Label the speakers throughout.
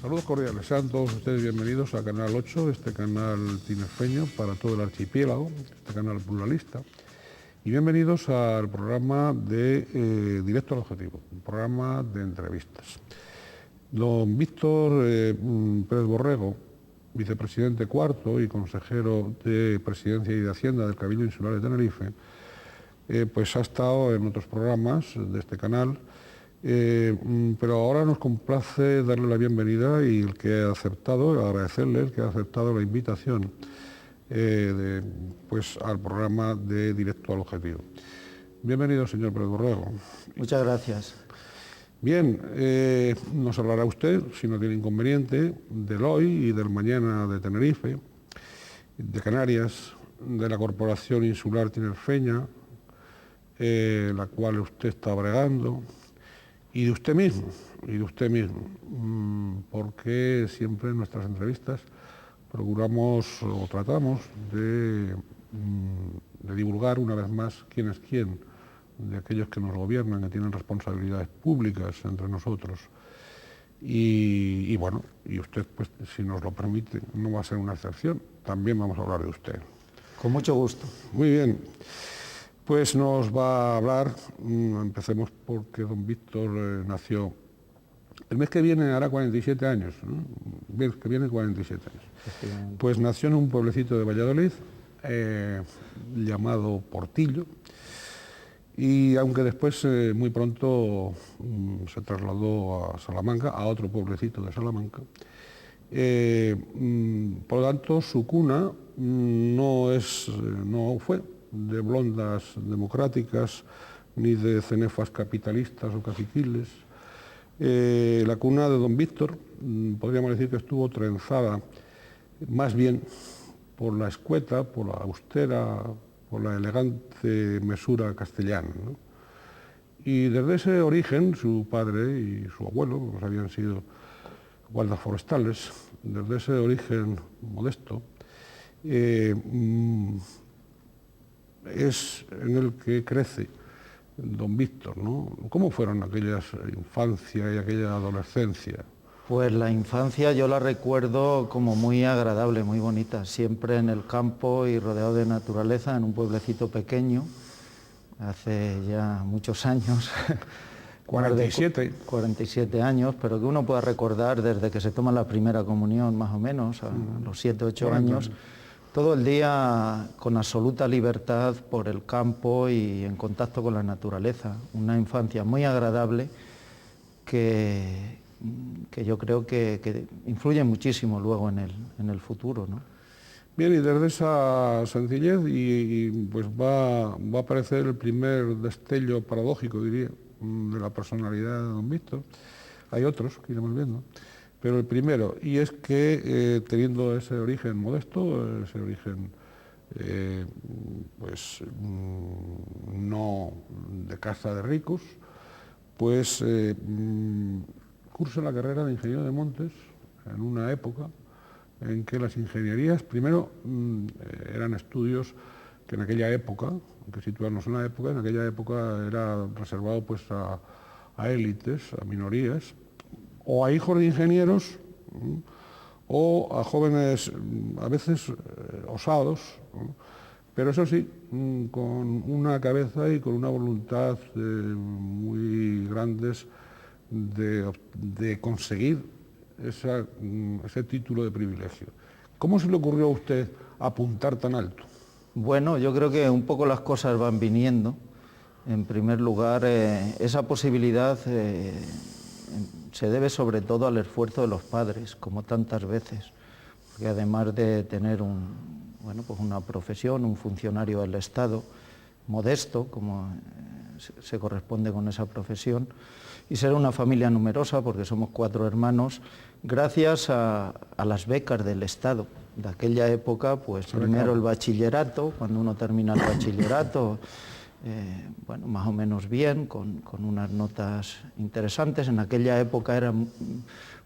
Speaker 1: Saludos cordiales, sean todos ustedes bienvenidos a Canal 8, este canal tinerfeño para todo el archipiélago, este canal pluralista, y bienvenidos al programa de Directo al Objetivo, un programa de entrevistas. Don Víctor Pérez Borrego, vicepresidente cuarto y consejero de Presidencia y de Hacienda del Cabildo Insular de Tenerife, pues ha estado en otros programas de este canal, pero ahora nos complace darle la bienvenida y el que ha aceptado, agradecerle el que ha aceptado la invitación pues al programa de Directo al Objetivo. Bienvenido, señor Pérez Borrego.
Speaker 2: Muchas gracias.
Speaker 1: Bien, nos hablará usted, si no tiene inconveniente, del hoy y del mañana de Tenerife, de Canarias, de la Corporación Insular Tinerfeña, la cual usted está bregando, y de usted mismo, porque siempre en nuestras entrevistas procuramos o tratamos de divulgar una vez más quién es quién de aquellos que nos gobiernan, que tienen responsabilidades públicas entre nosotros. Y bueno, y usted, pues, si nos lo permite, no va a ser una excepción, también vamos a hablar de usted.
Speaker 2: Con mucho gusto.
Speaker 1: Muy bien. Pues nos va a hablar, empecemos porque don Víctor nació, el mes que viene hará 47 años, ¿no? El mes que viene 47 años. Pues nació en un pueblecito de Valladolid, llamado Portillo, y aunque después muy pronto se trasladó a Salamanca, a otro pueblecito de Salamanca, por lo tanto su cuna no fue de blondas democráticas ni de cenefas capitalistas o caciquiles. La cuna de don Víctor, podríamos decir que estuvo trenzada más bien por la escueta, por la austera, por la elegante mesura castellana, ¿no? Y desde ese origen, su padre y su abuelo, pues habían sido guardas forestales, desde ese origen modesto, es en el que crece don Víctor, ¿no? ¿Cómo fueron aquellas infancia y aquella adolescencia?
Speaker 2: Pues la infancia yo la recuerdo como muy agradable, muy bonita, siempre en el campo y rodeado de naturaleza, en un pueblecito pequeño, hace ya muchos años.
Speaker 1: 47.
Speaker 2: 47 años, pero que uno pueda recordar desde que se toma la primera comunión, más o menos, a los 7, 8 años, todo el día con absoluta libertad por el campo y en contacto con la naturaleza. Una infancia muy agradable que yo creo que influye muchísimo luego en el futuro, ¿no?
Speaker 1: Bien, y desde esa sencillez pues va a aparecer el primer destello paradójico, diría, de la personalidad de don Víctor. Hay otros que iremos viendo, pero el primero, y es que teniendo ese origen modesto, ese origen pues no de casa de ricos, pues cursa la carrera de ingeniero de montes en una época en que las ingenierías, primero, eran estudios que en aquella época, hay que situarnos en la época, en aquella época era reservado pues a élites, a minorías, o a hijos de ingenieros, o a jóvenes a veces osados, pero eso sí, con una cabeza y con una voluntad muy grandes de conseguir ese título de privilegio. ¿Cómo se le ocurrió a usted apuntar tan alto?
Speaker 2: Bueno, yo creo que un poco las cosas van viniendo. En primer lugar, esa posibilidad se debe sobre todo al esfuerzo de los padres, como tantas veces, porque además de tener pues una profesión, un funcionario del Estado, modesto, como se corresponde con esa profesión, y ser una familia numerosa, porque somos 4 hermanos, gracias a las becas del Estado. De aquella época, pues primero el bachillerato, cuando uno termina el bachillerato, bueno, más o menos bien, con unas notas interesantes. En aquella época era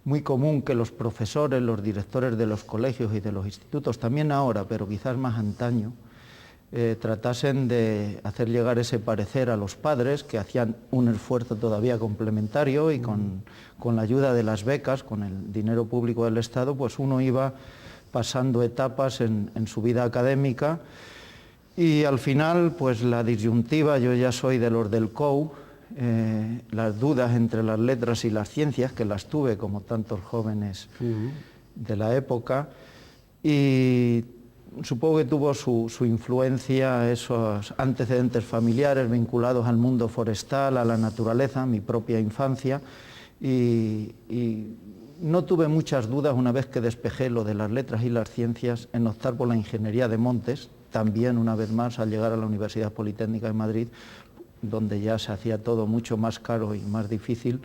Speaker 2: muy común que los profesores, los directores de los colegios y de los institutos, también ahora, pero quizás más antaño, tratasen de hacer llegar ese parecer a los padres, que hacían un esfuerzo todavía complementario, y con la ayuda de las becas, con el dinero público del Estado, pues uno iba pasando etapas en su vida académica, y al final pues la disyuntiva, yo ya soy de los del COU, las dudas entre las letras y las ciencias, que las tuve como tantos jóvenes de la época, y supongo que tuvo su influencia esos antecedentes familiares vinculados al mundo forestal, a la naturaleza, mi propia infancia, y no tuve muchas dudas una vez que despejé lo de las letras y las ciencias en optar por la ingeniería de montes, también una vez más al llegar a la Universidad Politécnica de Madrid, donde ya se hacía todo mucho más caro y más difícil,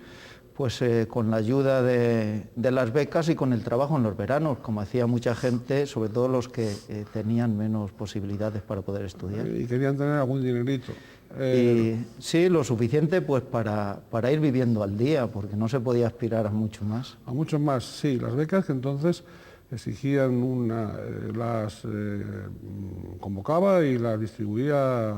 Speaker 2: pues con la ayuda de las becas y con el trabajo en los veranos, como hacía mucha gente, sobre todo los que tenían menos posibilidades para poder estudiar.
Speaker 1: Y querían tener algún dinerito.
Speaker 2: Sí, lo suficiente pues para ir viviendo al día, porque no se podía aspirar a mucho más.
Speaker 1: A mucho más, sí. Las becas que entonces exigían las convocaba y las distribuía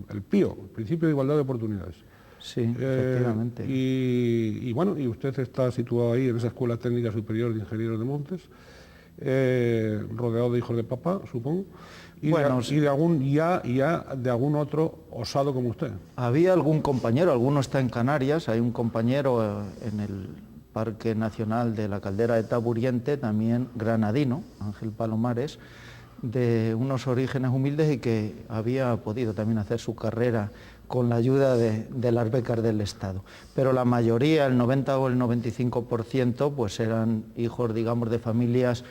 Speaker 1: el PIO, el Principio de Igualdad de Oportunidades.
Speaker 2: Sí, efectivamente.
Speaker 1: Y bueno, y usted está situado ahí en esa Escuela Técnica Superior de Ingenieros de Montes, rodeado de hijos de papá, supongo, y, bueno, de algún otro osado como usted.
Speaker 2: Había algún compañero, alguno está en Canarias, hay un compañero en el Parque Nacional de la Caldera de Taburiente, también granadino, Ángel Palomares, de unos orígenes humildes y que había podido también hacer su carrera con la ayuda de las becas del Estado. Pero la mayoría, el 90 o el 95%, pues eran hijos, digamos, de familias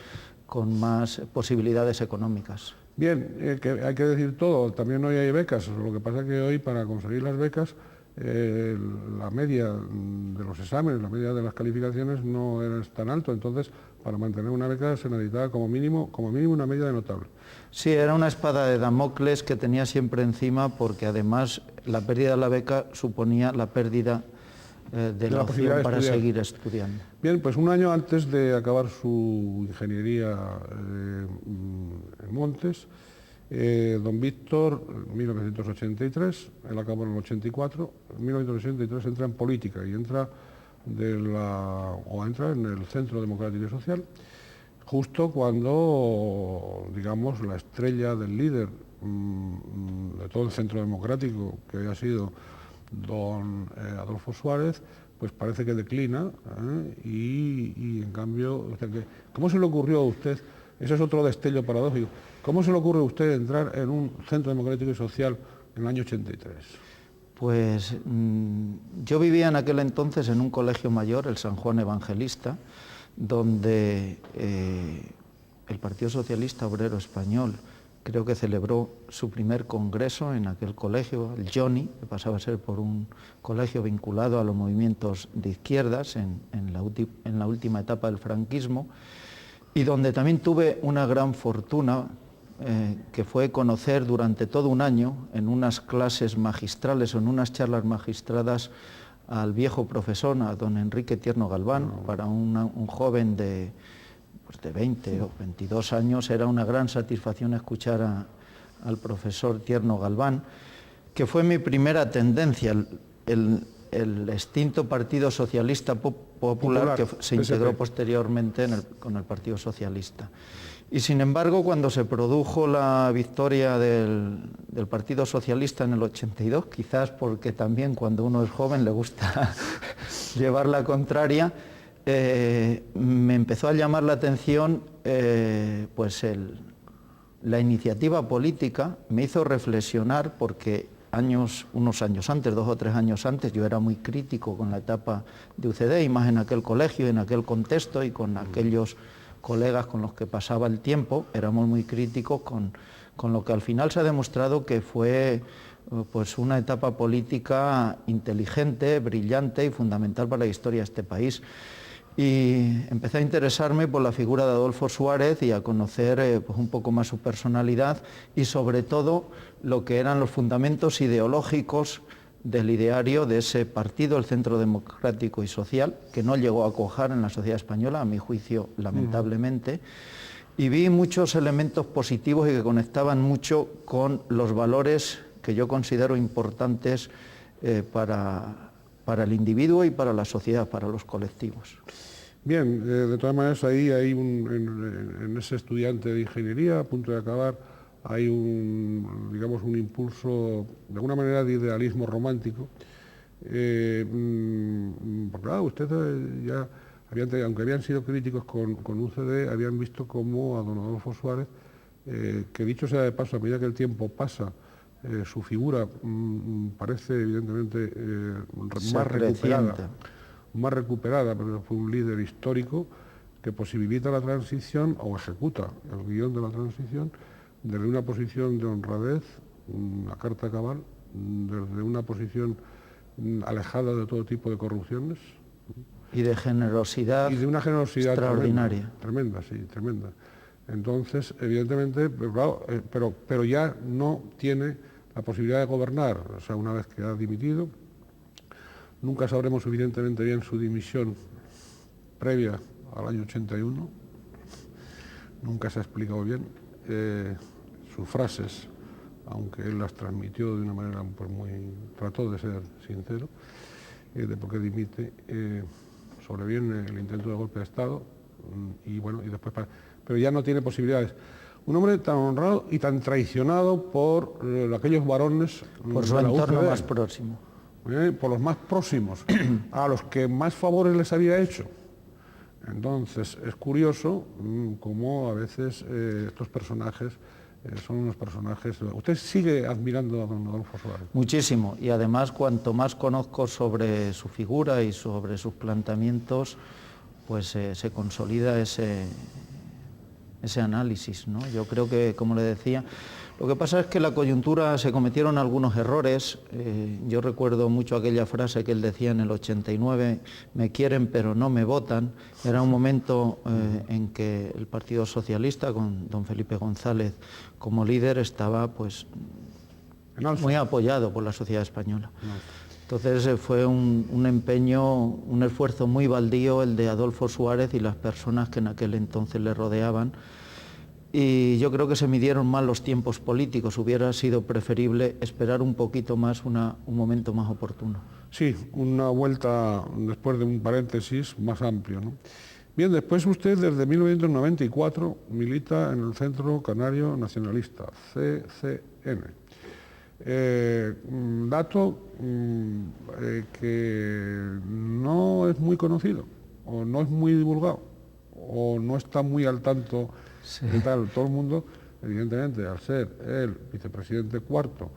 Speaker 2: con más posibilidades económicas.
Speaker 1: Bien, que hay que decir todo, también hoy hay becas, lo que pasa es que hoy para conseguir las becas la media de los exámenes, la media de las calificaciones no es tan alto, entonces para mantener una beca se necesitaba como mínimo una media de notable.
Speaker 2: Sí, era una espada de Damocles que tenía siempre encima, porque además la pérdida de la beca suponía la pérdida de la opción para seguir estudiando.
Speaker 1: Bien, pues un año antes de acabar su ingeniería en Montes, don Víctor, en 1983, él acabó en el 84, en 1983 entra en política y entra en el Centro Democrático y Social, justo cuando, digamos, la estrella del líder de todo el Centro Democrático, que había sido don Adolfo Suárez, pues parece que declina, y en cambio, ¿cómo se le ocurrió a usted? Ese es otro destello paradójico. ¿Cómo se le ocurre a usted entrar en un Centro Democrático y Social en el año 83?
Speaker 2: Pues yo vivía en aquel entonces en un colegio mayor, el San Juan Evangelista, donde el Partido Socialista Obrero Español creo que celebró su primer congreso en aquel colegio, el Johnny, que pasaba a ser por un colegio vinculado a los movimientos de izquierdas en la última etapa del franquismo, y donde también tuve una gran fortuna, que fue conocer durante todo un año en unas clases magistrales o en unas charlas magistradas al viejo profesor, a don Enrique Tierno Galván. Para un joven de 20 o 22 años era una gran satisfacción escuchar al profesor Tierno Galván, que fue mi primera tendencia, el extinto Partido Socialista Popular, que se integró posteriormente con el Partido Socialista. Y sin embargo, cuando se produjo la victoria del Partido Socialista en el 82, quizás porque también cuando uno es joven le gusta llevar la contraria, me empezó a llamar la atención la iniciativa política, me hizo reflexionar porque unos años antes, 2 o 3 años antes, yo era muy crítico con la etapa de UCD, y más en aquel colegio, en aquel contexto y con aquellos colegas con los que pasaba el tiempo, éramos muy críticos con lo que al final se ha demostrado que fue pues una etapa política inteligente, brillante y fundamental para la historia de este país. Y empecé a interesarme por la figura de Adolfo Suárez y a conocer pues un poco más su personalidad y sobre todo lo que eran los fundamentos ideológicos del ideario de ese partido, el Centro Democrático y Social, que no llegó a cuajar en la sociedad española, a mi juicio, lamentablemente, y vi muchos elementos positivos y que conectaban mucho con los valores que yo considero importantes para el individuo y para la sociedad, para los colectivos.
Speaker 1: Bien, de todas maneras ahí hay en ese estudiante de ingeniería a punto de acabar, hay digamos, un impulso, de alguna manera, de idealismo romántico. Porque claro, ustedes ya, aunque habían sido críticos con UCD, habían visto cómo a don Adolfo Suárez, que dicho sea de paso, a medida que el tiempo pasa, su figura parece evidentemente más recuperada, porque fue un líder histórico que posibilita la transición o ejecuta el guión de la transición desde una posición de honradez, una carta cabal, desde una posición alejada de todo tipo de corrupciones.
Speaker 2: Y de generosidad.
Speaker 1: Y de una generosidad
Speaker 2: extraordinaria.
Speaker 1: Tremenda, sí, tremenda. Entonces, evidentemente, claro, pero ya no tiene la posibilidad de gobernar, o sea, una vez que ha dimitido. Nunca sabremos suficientemente bien su dimisión previa al año 81, nunca se ha explicado bien. Sus frases, aunque él las transmitió de una manera pues trató de ser sincero, de por qué dimite, sobreviene el intento de golpe de Estado y bueno, y después pero ya no tiene posibilidades. Un hombre tan honrado y tan traicionado por aquellos varones
Speaker 2: por su entorno más próximo.
Speaker 1: Por los más próximos, a los que más favores les había hecho. Entonces, es curioso cómo a veces estos personajes son unos personajes... ¿Usted sigue admirando a don Adolfo Suárez?
Speaker 2: Muchísimo, y además cuanto más conozco sobre su figura y sobre sus planteamientos, pues se consolida ese análisis, ¿no? Yo creo que, como le decía, lo que pasa es que en la coyuntura se cometieron algunos errores. Yo recuerdo mucho aquella frase que él decía en el 89, me quieren pero no me votan. Era un momento en que el Partido Socialista, con don Felipe González como líder, estaba pues muy apoyado por la sociedad española. Entonces fue un empeño, un esfuerzo muy baldío el de Adolfo Suárez y las personas que en aquel entonces le rodeaban. Y yo creo que se midieron mal los tiempos políticos, hubiera sido preferible esperar un poquito más, un momento más oportuno.
Speaker 1: Sí, una vuelta después de un paréntesis más amplio, ¿no? Bien, después usted desde 1994 milita en el Centro Canario Nacionalista, CCN. Dato que no es muy conocido, o no es muy divulgado, o no está muy al tanto. Sí. ¿Qué tal? Todo el mundo, evidentemente, al ser el vicepresidente cuarto,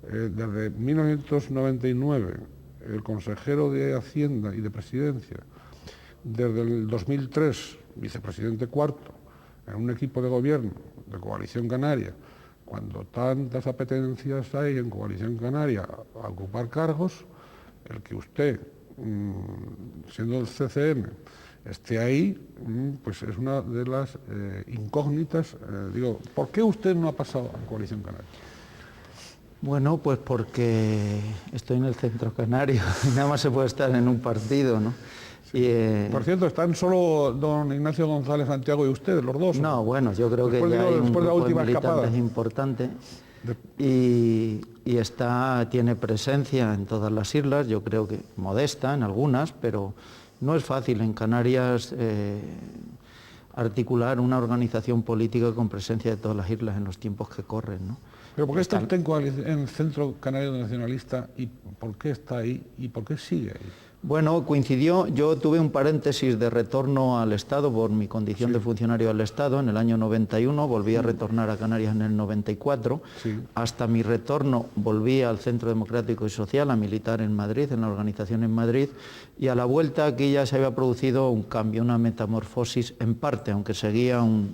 Speaker 1: desde 1999, el consejero de Hacienda y de Presidencia, desde el 2003, vicepresidente cuarto, en un equipo de gobierno de Coalición Canaria, cuando tantas apetencias hay en Coalición Canaria a ocupar cargos, el que usted, siendo el CCM, esté ahí, pues es una de las incógnitas. Digo, ¿por qué usted no ha pasado a Coalición Canaria?
Speaker 2: Bueno, pues porque estoy en el Centro Canario y nada más se puede estar en un partido, ¿no?
Speaker 1: Sí. Por cierto, ¿están solo don Ignacio González Santiago y ustedes, los dos?
Speaker 2: No, bueno, yo creo que ya hay un grupo de militantes importante y tiene presencia en todas las islas, yo creo que modesta en algunas, pero no es fácil en Canarias articular una organización política con presencia de todas las islas en los tiempos que corren, ¿no?
Speaker 1: ¿Pero por qué está usted en el Centro Canario Nacionalista y por qué está ahí y por qué sigue ahí?
Speaker 2: Bueno, coincidió, yo tuve un paréntesis de retorno al Estado por mi condición de funcionario del Estado en el año 91, volví a retornar a Canarias en el 94, hasta mi retorno volví al Centro Democrático y Social a militar en Madrid, en la organización en Madrid, y a la vuelta aquí ya se había producido un cambio, una metamorfosis en parte, aunque seguía un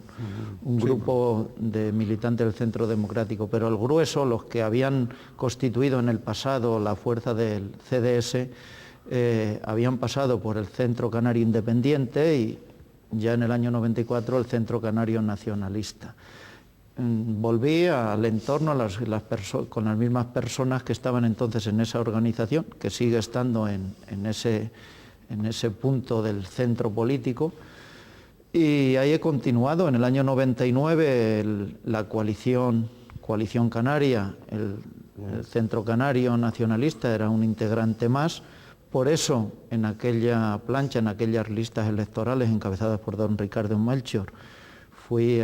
Speaker 2: grupo de militantes del Centro Democrático, pero el grueso, los que habían constituido en el pasado la fuerza del CDS, habían pasado por el Centro Canario Independiente y ya en el año 94 el Centro Canario Nacionalista. Volví al entorno con las mismas personas que estaban entonces en esa organización, que sigue estando en ese punto del centro político, Y ahí he continuado. En el año 99 la coalición canaria, el Centro Canario Nacionalista era un integrante más. Por eso, en aquella plancha, en aquellas listas electorales encabezadas por don Ricardo Melchor, fui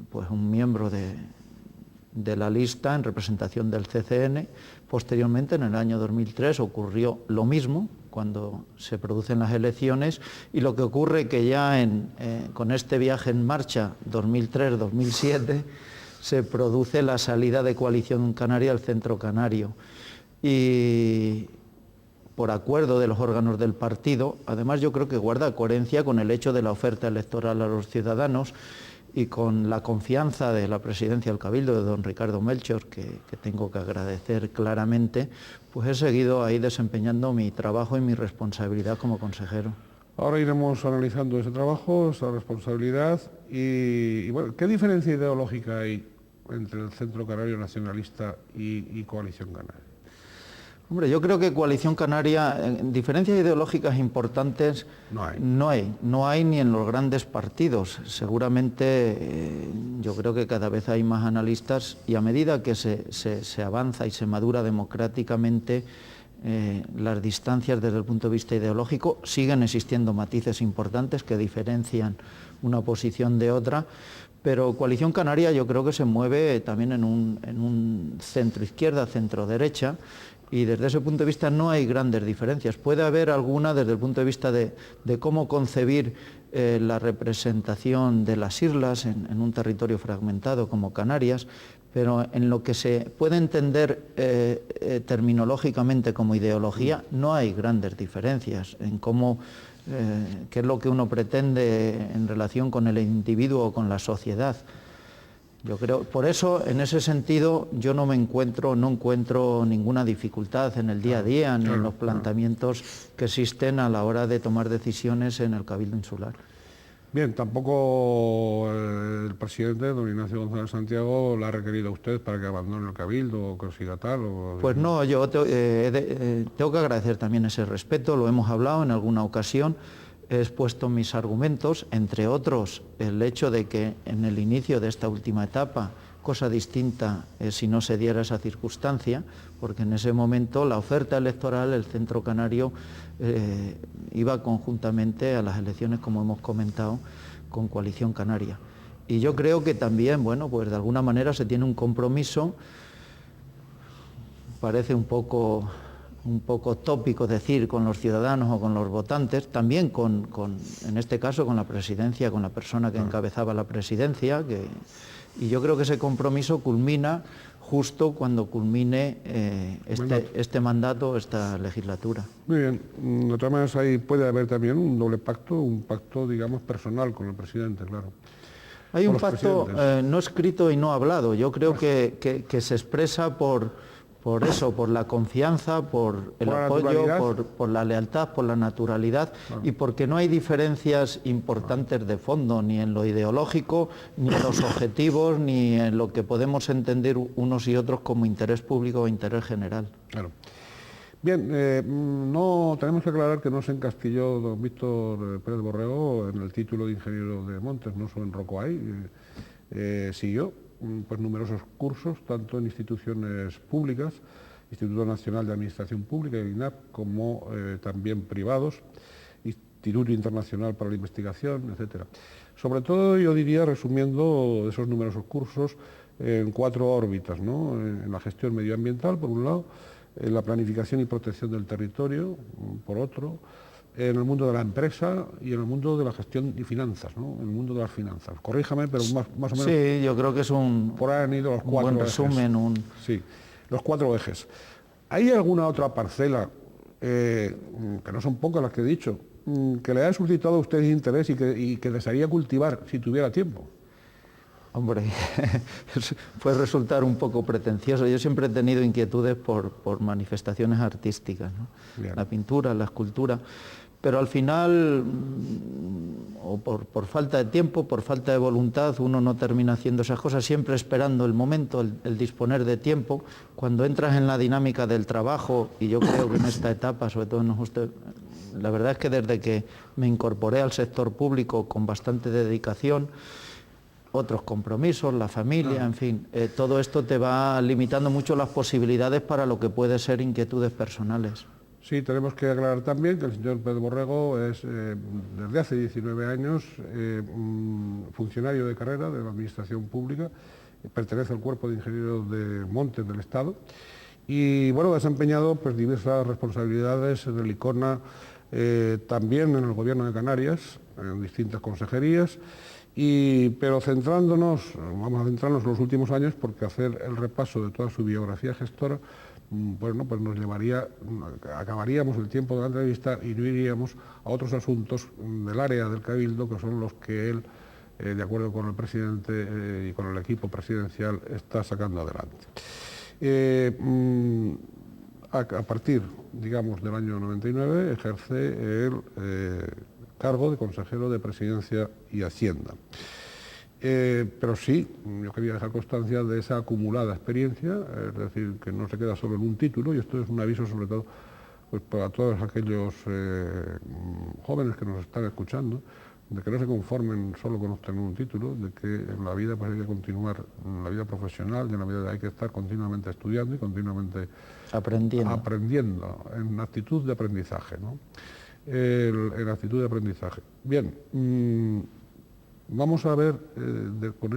Speaker 2: pues un miembro de la lista en representación del CCN. Posteriormente, en el año 2003, ocurrió lo mismo cuando se producen las elecciones, y lo que ocurre que ya con este viaje en marcha 2003-2007 se produce la salida de Coalición Canaria al Centro Canario, y por acuerdo de los órganos del partido, además yo creo que guarda coherencia con el hecho de la oferta electoral a los ciudadanos y con la confianza de la presidencia del Cabildo de don Ricardo Melchor, que tengo que agradecer claramente, pues he seguido ahí desempeñando mi trabajo y mi responsabilidad como consejero.
Speaker 1: Ahora iremos analizando ese trabajo, esa responsabilidad y bueno, ¿qué diferencia ideológica hay entre el Centro Canario Nacionalista y Coalición Canaria?
Speaker 2: Hombre, yo creo que Coalición Canaria, diferencias ideológicas importantes no hay ni en los grandes partidos. Seguramente yo creo que cada vez hay más analistas, y a medida que se avanza y se madura democráticamente, las distancias desde el punto de vista ideológico, siguen existiendo matices importantes que diferencian una posición de otra, pero Coalición Canaria yo creo que se mueve también en un centro-izquierda, centro-derecha, y desde ese punto de vista no hay grandes diferencias. Puede haber alguna desde el punto de vista de cómo concebir la representación de las islas en un territorio fragmentado como Canarias, pero en lo que se puede entender terminológicamente como ideología no hay grandes diferencias en cómo, qué es lo que uno pretende en relación con el individuo o con la sociedad. Yo creo, por eso, en ese sentido, yo no encuentro ninguna dificultad en el día a día ni en los planteamientos que existen a la hora de tomar decisiones en el Cabildo Insular.
Speaker 1: Bien, tampoco el presidente, don Ignacio González Santiago, la ha requerido a usted para que abandone el Cabildo o que siga tal.
Speaker 2: Pues no, yo tengo que agradecer también ese respeto, lo hemos hablado en alguna ocasión. He expuesto mis argumentos, entre otros el hecho de que en el inicio de esta última etapa, cosa distinta si no se diera esa circunstancia, porque en ese momento la oferta electoral, el Centro Canario iba conjuntamente a las elecciones, como hemos comentado, con Coalición Canaria. Y yo creo que también, bueno, pues de alguna manera se tiene un compromiso, parece un poco tópico decir con los ciudadanos o con los votantes, también en este caso con la presidencia, con la persona que encabezaba la presidencia, y yo creo que ese compromiso culmina justo cuando culmine este mandato, esta legislatura.
Speaker 1: Muy bien, de todas maneras ahí puede haber también un doble pacto, un pacto digamos personal con el presidente, claro.
Speaker 2: Hay un pacto no escrito y no hablado, yo creo que se expresa por eso, por la confianza, por el apoyo, por la lealtad, por la naturalidad, y porque no hay diferencias importantes de fondo, ni en lo ideológico, ni en los objetivos, ni en lo que podemos entender unos y otros como interés público o interés general.
Speaker 1: Claro. Bien, no tenemos que aclarar que no se encastilló don Víctor Pérez Borrego en el título de ingeniero de montes, no solo enrocó ahí, siguió pues numerosos cursos, tanto en instituciones públicas, Instituto Nacional de Administración Pública, el INAP, como también privados, Instituto Internacional para la Investigación, etcétera. Sobre todo, yo diría, resumiendo esos numerosos cursos, en 4 órbitas, ¿no? En la gestión medioambiental, por un lado, en la planificación y protección del territorio, por otro, en el mundo de la empresa y en el mundo de la gestión y finanzas, ¿no? En el mundo de las finanzas. Corríjame, pero más o menos...
Speaker 2: Sí, yo creo que es
Speaker 1: por ahí han ido los 4
Speaker 2: buen resumen.
Speaker 1: Ejes. Sí, los 4 ejes. ¿Hay alguna otra parcela, que no son pocas las que he dicho, que le haya suscitado a usted interés y que desearía cultivar si tuviera tiempo?
Speaker 2: Hombre, puede resultar un poco pretencioso. Yo siempre he tenido inquietudes por manifestaciones artísticas, ¿no? La pintura, la escultura, pero al final, o por falta de tiempo, por falta de voluntad, uno no termina haciendo esas cosas, siempre esperando el momento, el disponer de tiempo. Cuando entras en la dinámica del trabajo, y yo creo que en esta etapa, sobre todo La verdad es que desde que me incorporé al sector público con bastante dedicación, otros compromisos, la familia, en fin, todo esto te va limitando mucho las posibilidades para lo que puede ser inquietudes personales.
Speaker 1: Sí, tenemos que aclarar también que el señor Pedro Borrego es, desde hace 19 años, funcionario de carrera de la Administración Pública, pertenece al Cuerpo de Ingenieros de Montes del Estado y, bueno, ha desempeñado pues, diversas responsabilidades en el ICONA, también en el Gobierno de Canarias, en distintas consejerías, pero vamos a centrarnos en los últimos años porque hacer el repaso de toda su biografía gestora bueno, pues acabaríamos el tiempo de la entrevista y no iríamos a otros asuntos del área del Cabildo, que son los que él, de acuerdo con el presidente y con el equipo presidencial, está sacando adelante. A partir, digamos, del año 99, ejerce el cargo de consejero de Presidencia y Hacienda. Pero sí, yo quería dejar constancia de esa acumulada experiencia, es decir, que no se queda solo en un título, y esto es un aviso sobre todo pues, para todos aquellos jóvenes que nos están escuchando, de que no se conformen solo con obtener un título, de que en la vida pues, hay que continuar, en la vida profesional y en la vida hay que estar continuamente estudiando y continuamente aprendiendo en actitud de aprendizaje, ¿no? En actitud de aprendizaje. Bien. Vamos a ver, con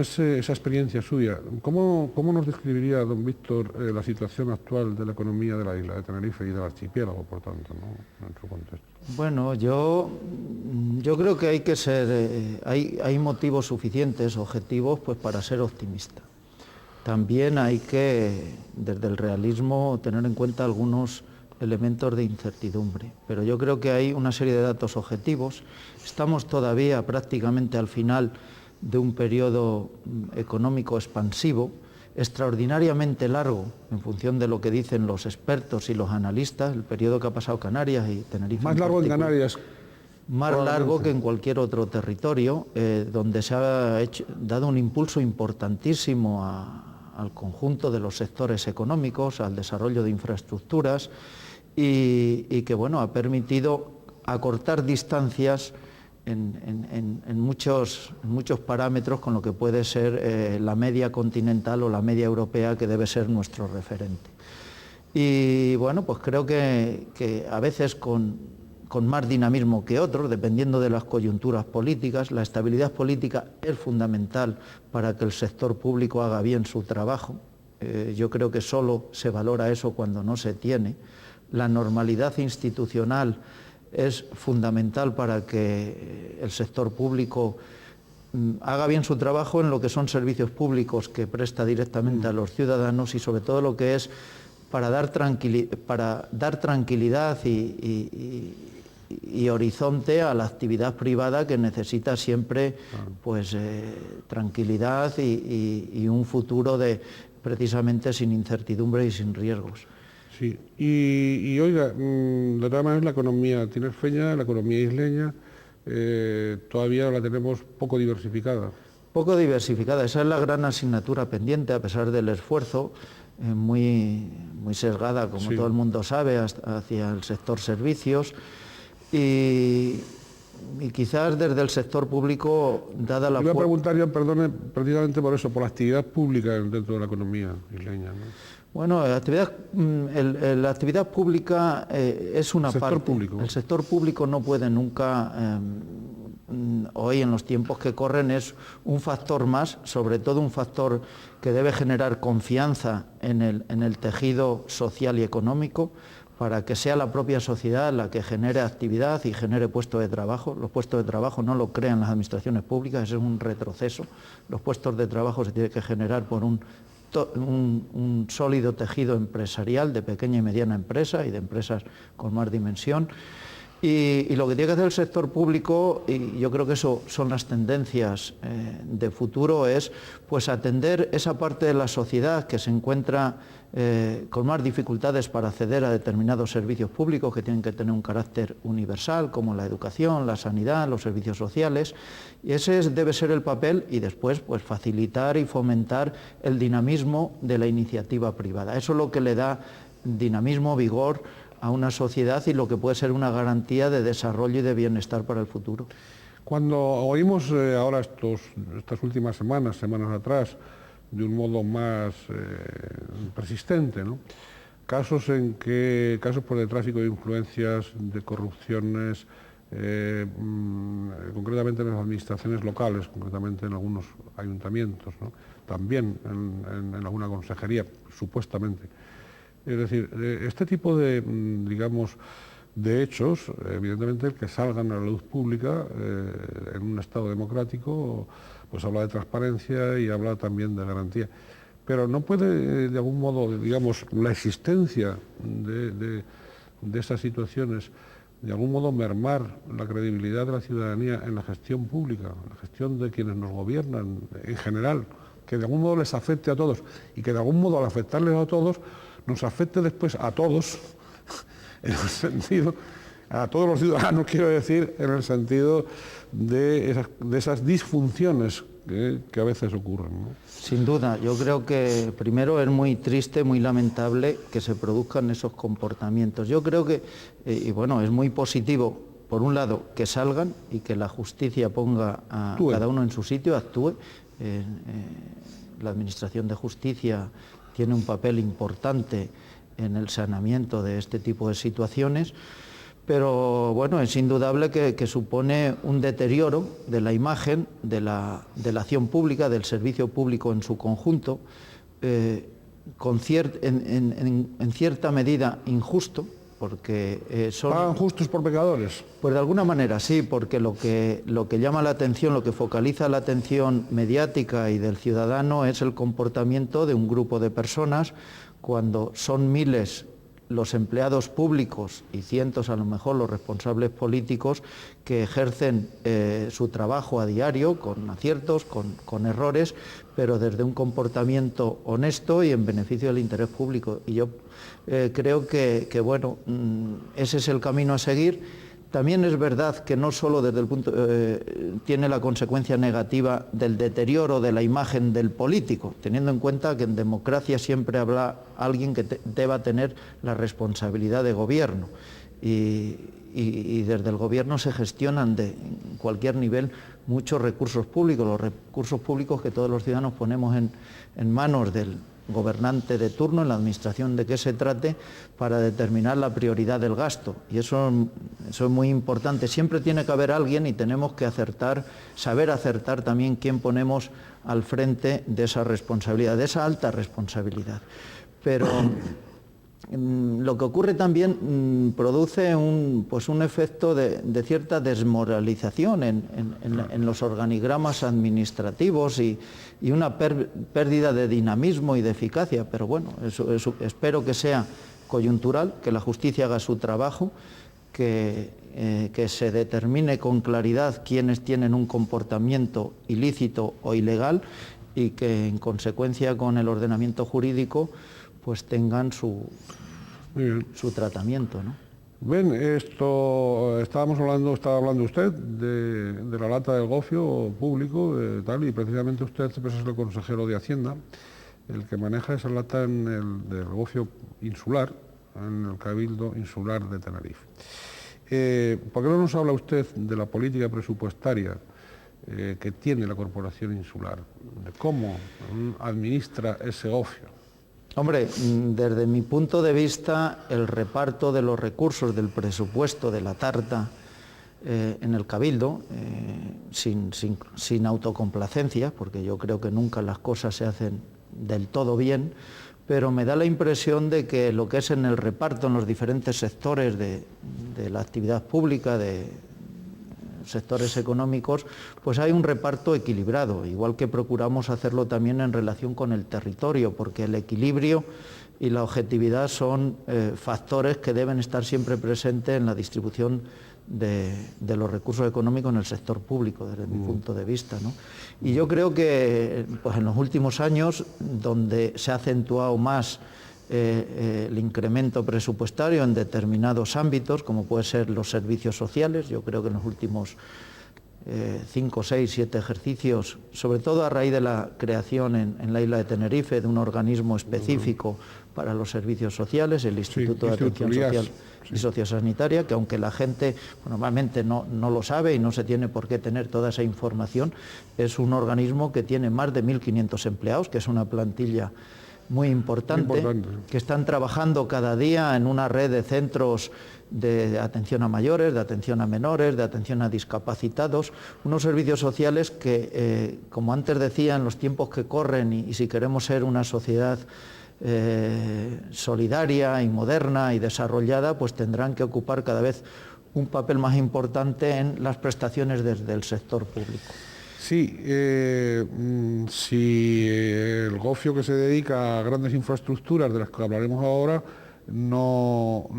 Speaker 1: esa experiencia suya, ¿cómo nos describiría, don Víctor, la situación actual de la economía de la isla de Tenerife y del archipiélago, por tanto, ¿no? En su contexto?
Speaker 2: Bueno, yo creo que hay motivos suficientes, objetivos, pues para ser optimista. También hay que, desde el realismo, tener en cuenta algunos elementos de incertidumbre, pero yo creo que hay una serie de datos objetivos. Estamos todavía prácticamente al final de un periodo económico expansivo, extraordinariamente largo, en función de lo que dicen los expertos y los analistas, el periodo que ha pasado Canarias y Tenerife.
Speaker 1: Más largo en Canarias.
Speaker 2: Más largo que en cualquier otro territorio, donde se ha dado un impulso importantísimo al conjunto de los sectores económicos, al desarrollo de infraestructuras y que bueno, ha permitido acortar distancias en muchos parámetros con lo que puede ser la media continental o la media europea, que debe ser nuestro referente. Y bueno, pues creo que a veces con más dinamismo que otros, dependiendo de las coyunturas políticas. La estabilidad política es fundamental para que el sector público haga bien su trabajo. Yo creo que solo se valora eso cuando no se tiene. La normalidad institucional es fundamental para que el sector público haga bien su trabajo en lo que son servicios públicos que presta directamente a los ciudadanos, y sobre todo lo que es para dar tranquilidad y horizonte a la actividad privada, que necesita siempre pues, tranquilidad y un futuro precisamente sin incertidumbre y sin riesgos.
Speaker 1: Sí, y oiga, de todas maneras la economía tinerfeña, la economía isleña, todavía la tenemos poco diversificada.
Speaker 2: Poco diversificada, esa es la gran asignatura pendiente, a pesar del esfuerzo, muy sesgada, como todo el mundo sabe, hacia el sector servicios. Y quizás desde el sector público, dada la...
Speaker 1: Iba a preguntar yo, perdone, precisamente por eso, por la actividad pública dentro de la economía isleña, ¿no?
Speaker 2: Bueno, la actividad pública es una parte.
Speaker 1: Público.
Speaker 2: El sector público no puede nunca, hoy en los tiempos que corren, es un factor más, sobre todo un factor que debe generar confianza en el tejido social y económico, para que sea la propia sociedad la que genere actividad y genere puestos de trabajo. Los puestos de trabajo no lo crean las administraciones públicas, ese es un retroceso. Los puestos de trabajo se tienen que generar por un sólido tejido empresarial de pequeña y mediana empresa y de empresas con más dimensión. Y lo que tiene que hacer el sector público, y yo creo que eso son las tendencias de futuro, es pues atender esa parte de la sociedad que se encuentra con más dificultades para acceder a determinados servicios públicos que tienen que tener un carácter universal, como la educación, la sanidad, los servicios sociales, y ese debe ser el papel, y después pues facilitar y fomentar el dinamismo de la iniciativa privada. Eso es lo que le da dinamismo, vigor a una sociedad y lo que puede ser una garantía de desarrollo y de bienestar para el futuro.
Speaker 1: Cuando oímos ahora estas últimas semanas atrás, de un modo más persistente, ¿no?, casos por el tráfico de influencias, de corrupciones, concretamente en las administraciones locales, concretamente en algunos ayuntamientos, ¿no?, también en alguna consejería, supuestamente. Es decir, este tipo de, digamos, de hechos, evidentemente el que salgan a la luz pública en un Estado democrático, pues habla de transparencia y habla también de garantía. Pero no puede, de algún modo, digamos, la existencia de estas situaciones, de algún modo mermar la credibilidad de la ciudadanía en la gestión pública, la gestión de quienes nos gobiernan en general, que de algún modo les afecte a todos y que de algún modo al afectarles a todos, nos afecte después a todos, en el sentido, a todos los ciudadanos, quiero decir, en el sentido de esas disfunciones que a veces ocurren, ¿no?
Speaker 2: Sin duda, yo creo que primero es muy triste, muy lamentable que se produzcan esos comportamientos. Yo creo que, y bueno, es muy positivo, por un lado, que salgan y que la justicia ponga a cada uno en su sitio, actúe. La Administración de Justicia tiene un papel importante en el saneamiento de este tipo de situaciones, pero bueno, es indudable que supone un deterioro de la imagen, de la acción pública, del servicio público en su conjunto, en cierta medida injusto, porque son...
Speaker 1: ¿Pagan justos por pecadores?
Speaker 2: Pues de alguna manera sí, porque lo que llama la atención, lo que focaliza la atención mediática y del ciudadano es el comportamiento de un grupo de personas, cuando son miles los empleados públicos y cientos a lo mejor los responsables políticos que ejercen su trabajo a diario con aciertos, con errores, pero desde un comportamiento honesto y en beneficio del interés público. Y yo creo que bueno, ese es el camino a seguir. También es verdad que no solo desde el punto tiene la consecuencia negativa del deterioro de la imagen del político, teniendo en cuenta que en democracia siempre habrá alguien que deba tener la responsabilidad de gobierno y desde el gobierno se gestionan en cualquier nivel muchos recursos públicos, los recursos públicos que todos los ciudadanos ponemos en manos del gobernante de turno, en la administración de que se trate, para determinar la prioridad del gasto. Y eso es muy importante. Siempre tiene que haber alguien y tenemos que saber acertar también quién ponemos al frente de esa responsabilidad, de esa alta responsabilidad. Pero lo que ocurre también produce un efecto de cierta desmoralización en los organigramas administrativos y una pérdida de dinamismo y de eficacia, pero bueno, eso espero que sea coyuntural, que la justicia haga su trabajo, que se determine con claridad quiénes tienen un comportamiento ilícito o ilegal y que en consecuencia con el ordenamiento jurídico pues tengan su tratamiento, ¿no?
Speaker 1: Ven, estaba hablando usted de la lata del gofio público, y precisamente usted pues es el consejero de Hacienda, el que maneja esa lata del gofio insular, en el Cabildo Insular de Tenerife. ¿Por qué no nos habla usted de la política presupuestaria que tiene la Corporación Insular, de cómo administra ese gofio?
Speaker 2: Hombre, desde mi punto de vista, el reparto de los recursos del presupuesto de la tarta en el Cabildo, sin autocomplacencia, porque yo creo que nunca las cosas se hacen del todo bien, pero me da la impresión de que lo que es en el reparto en los diferentes sectores de la actividad pública, de sectores económicos, pues hay un reparto equilibrado, igual que procuramos hacerlo también en relación con el territorio, porque el equilibrio y la objetividad son factores que deben estar siempre presentes en la distribución de los recursos económicos en el sector público, desde mi punto de vista, ¿no? Y yo creo que pues en los últimos años, donde se ha acentuado más el incremento presupuestario en determinados ámbitos, como puede ser los servicios sociales, yo creo que en los últimos 5, 6, 7 ejercicios, sobre todo a raíz de la creación en la isla de Tenerife de un organismo específico para los servicios sociales, el Instituto de Atención Social y Sociosanitaria, que aunque la gente normalmente no lo sabe y no se tiene por qué tener toda esa información, es un organismo que tiene más de 1.500 empleados, que es una plantilla muy importante, que están trabajando cada día en una red de centros de atención a mayores, de atención a menores, de atención a discapacitados, unos servicios sociales que, como antes decía, en los tiempos que corren y si queremos ser una sociedad solidaria y moderna y desarrollada, pues tendrán que ocupar cada vez un papel más importante en las prestaciones desde el sector público.
Speaker 1: Sí, si el gofio que se dedica a grandes infraestructuras, de las que hablaremos ahora, no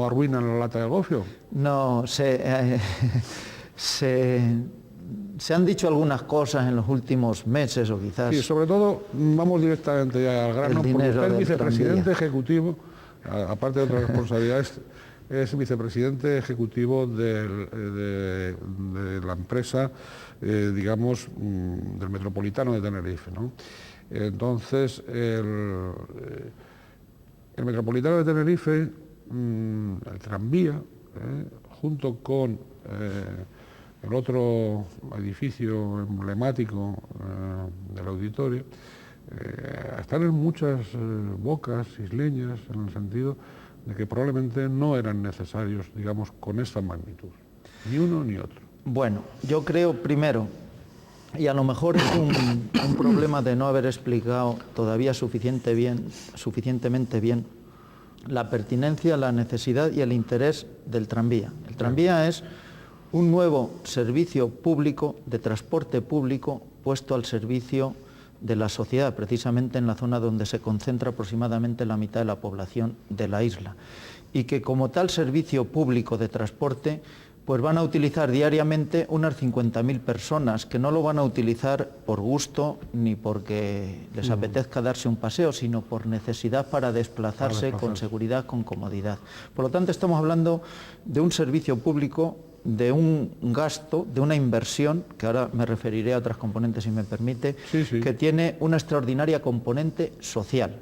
Speaker 1: arruinan la lata del gofio.
Speaker 2: No, se han dicho algunas cosas en los últimos meses o quizás...
Speaker 1: Sí, sobre todo, vamos directamente al grano, porque usted es vicepresidente ejecutivo, aparte de otras responsabilidades, es vicepresidente ejecutivo de la empresa, digamos, del Metropolitano de Tenerife, ¿no? Entonces, el Metropolitano de Tenerife, el tranvía, junto con el otro edificio emblemático del auditorio, están en muchas bocas isleñas, en el sentido de que probablemente no eran necesarios, digamos, con esa magnitud, ni uno ni otro.
Speaker 2: Bueno, yo creo primero, y a lo mejor es un problema de no haber explicado todavía suficientemente bien la pertinencia, la necesidad y el interés del tranvía. El tranvía es un nuevo servicio público de transporte público puesto al servicio de la sociedad, precisamente en la zona donde se concentra aproximadamente la mitad de la población de la isla, y que como tal servicio público de transporte pues van a utilizar diariamente unas 50.000 personas, que no lo van a utilizar por gusto ni porque les apetezca darse un paseo, sino por necesidad para desplazarse con seguridad, con comodidad. Por lo tanto, estamos hablando de un servicio público, de un gasto, de una inversión, que ahora me referiré a otras componentes si me permite, que tiene una extraordinaria componente social.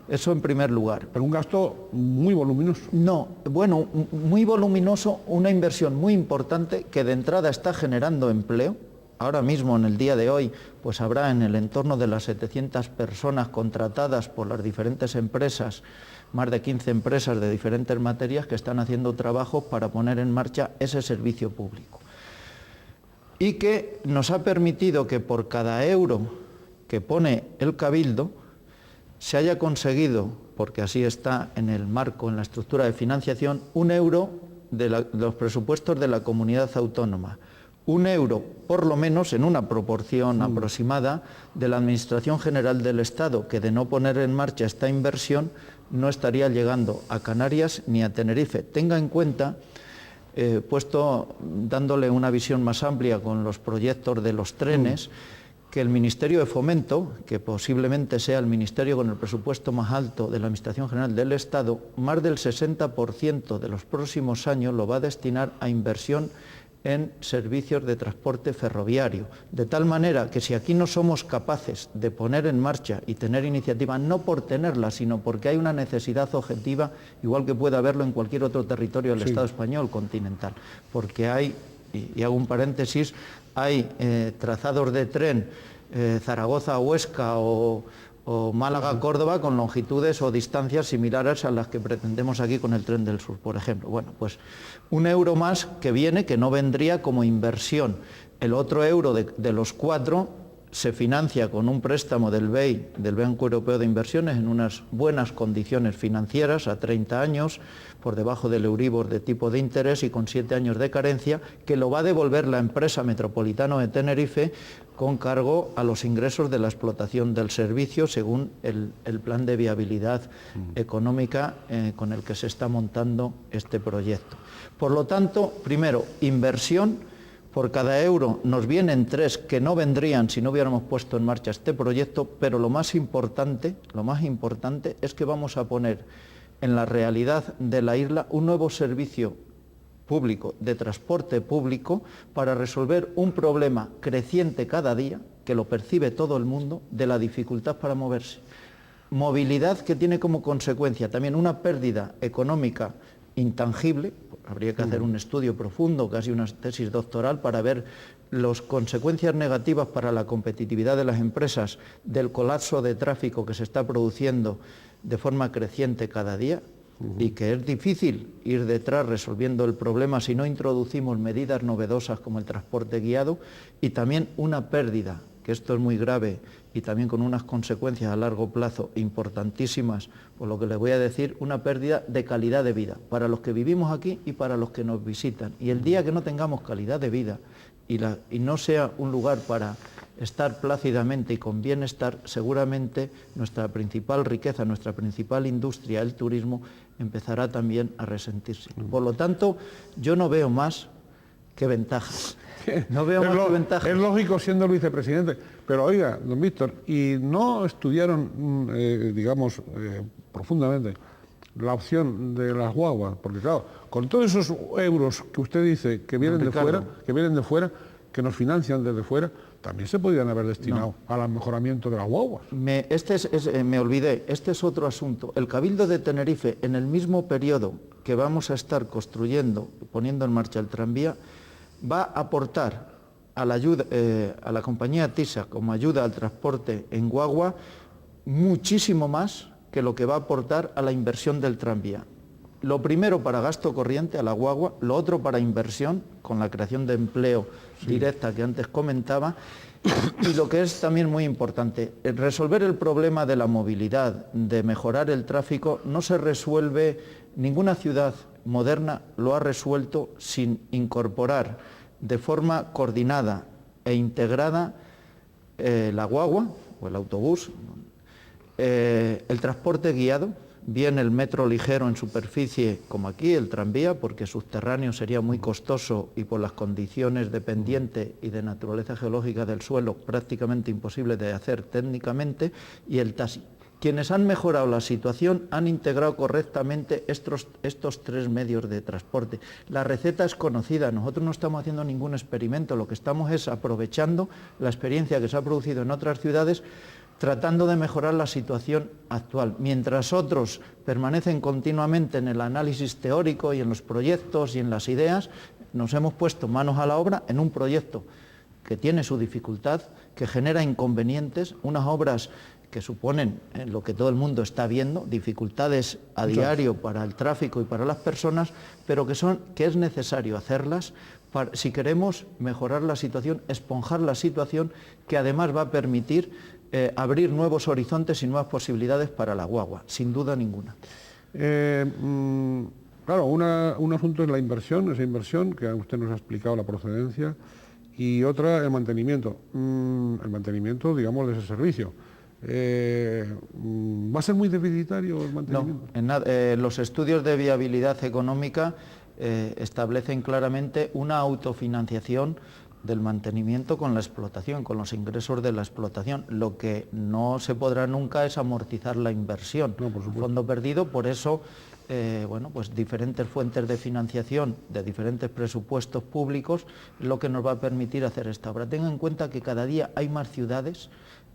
Speaker 2: Eso en primer lugar.
Speaker 1: Pero un gasto muy voluminoso.
Speaker 2: No, bueno, muy voluminoso, una inversión muy importante que de entrada está generando empleo. Ahora mismo, en el día de hoy, pues habrá en el entorno de las 700 personas contratadas por las diferentes empresas, más de 15 empresas de diferentes materias que están haciendo trabajos para poner en marcha ese servicio público. Y que nos ha permitido que por cada euro que pone el Cabildo, se haya conseguido, porque así está en el marco, en la estructura de financiación, 1 euro de los presupuestos de la comunidad autónoma, 1 euro, por lo menos en una proporción aproximada, de la Administración General del Estado, que de no poner en marcha esta inversión no estaría llegando a Canarias ni a Tenerife. Tenga en cuenta, dándole una visión más amplia con los proyectos de los trenes, que el Ministerio de Fomento, que posiblemente sea el ministerio con el presupuesto más alto de la Administración General del Estado, más del 60% de los próximos años lo va a destinar a inversión en servicios de transporte ferroviario, de tal manera que si aquí no somos capaces de poner en marcha y tener iniciativa, no por tenerla, sino porque hay una necesidad objetiva, igual que puede haberlo en cualquier otro territorio del Estado español continental, porque hay, y hago un paréntesis, hay trazados de tren Zaragoza-Huesca o Málaga-Córdoba con longitudes o distancias similares a las que pretendemos aquí con el tren del sur, por ejemplo. Bueno, pues 1 euro más que viene, que no vendría como inversión. El otro euro de los 4 se financia con un préstamo del BEI, del Banco Europeo de Inversiones, en unas buenas condiciones financieras, a 30 años, por debajo del Euribor de tipo de interés y con 7 años de carencia, que lo va a devolver la empresa Metropolitano de Tenerife con cargo a los ingresos de la explotación del servicio, según el plan de viabilidad económica con el que se está montando este proyecto. Por lo tanto, primero, inversión. Por cada euro nos vienen 3 que no vendrían si no hubiéramos puesto en marcha este proyecto, pero lo más importante es que vamos a poner en la realidad de la isla un nuevo servicio público, de transporte público, para resolver un problema creciente cada día, que lo percibe todo el mundo, de la dificultad para moverse. movilidad que tiene como consecuencia también una pérdida económica intangible. Habría que hacer un estudio profundo, casi una tesis doctoral, para ver las consecuencias negativas para la competitividad de las empresas del colapso de tráfico que se está produciendo de forma creciente cada día, y que es difícil ir detrás resolviendo el problema si no introducimos medidas novedosas como el transporte guiado, y también una pérdida, que esto es muy grave y también con unas consecuencias a largo plazo importantísimas, por lo que les voy a decir, una pérdida de calidad de vida para los que vivimos aquí y para los que nos visitan. Y el día que no tengamos calidad de vida y no sea un lugar para estar plácidamente y con bienestar, seguramente nuestra principal riqueza, nuestra principal industria, el turismo, empezará también a resentirse. Por lo tanto, yo no veo más que ventajas. No veo más que ventajas.
Speaker 1: Es lógico siendo el vicepresidente, pero oiga, don Víctor, ¿y no estudiaron, profundamente la opción de las guaguas? Porque claro, con todos esos euros que usted dice que vienen de fuera, que nos financian desde fuera, también se podrían haber destinado al mejoramiento de las guaguas.
Speaker 2: Me olvidé, este es otro asunto. El Cabildo de Tenerife, en el mismo periodo que vamos a estar construyendo, poniendo en marcha el tranvía, va a aportar a la compañía TISA como ayuda al transporte en guagua muchísimo más que lo que va a aportar a la inversión del tranvía. Lo primero para gasto corriente a la guagua, lo otro para inversión, con la creación de empleo directa que antes comentaba, y lo que es también muy importante, resolver el problema de la movilidad, de mejorar el tráfico, no se resuelve, ninguna ciudad moderna lo ha resuelto sin incorporar de forma coordinada e integrada la guagua o el autobús, el transporte guiado, bien el metro ligero en superficie como aquí, el tranvía, porque subterráneo sería muy costoso y por las condiciones de pendiente y de naturaleza geológica del suelo prácticamente imposible de hacer técnicamente, y el taxi. Quienes han mejorado la situación han integrado correctamente estos tres medios de transporte. La receta es conocida, nosotros no estamos haciendo ningún experimento, lo que estamos es aprovechando la experiencia que se ha producido en otras ciudades, tratando de mejorar la situación actual. Mientras otros permanecen continuamente en el análisis teórico y en los proyectos y en las ideas, nos hemos puesto manos a la obra en un proyecto que tiene su dificultad, que genera inconvenientes, unas obras que suponen lo que todo el mundo está viendo, dificultades a diario para el tráfico y para las personas, pero que es necesario hacerlas si queremos mejorar la situación, esponjar la situación, que además va a permitir abrir nuevos horizontes y nuevas posibilidades para la guagua, sin duda ninguna.
Speaker 1: Claro, un asunto es la inversión, esa inversión, que usted nos ha explicado la procedencia, y otra el mantenimiento, digamos, de ese servicio. ¿Va a ser muy deficitario el mantenimiento?
Speaker 2: No, los estudios de viabilidad económica establecen claramente una autofinanciación del mantenimiento con la explotación, con los ingresos de la explotación. Lo que no se podrá nunca es amortizar la inversión, fondo perdido. Por eso, pues diferentes fuentes de financiación de diferentes presupuestos públicos es lo que nos va a permitir hacer esta obra. Tengan en cuenta que cada día hay más ciudades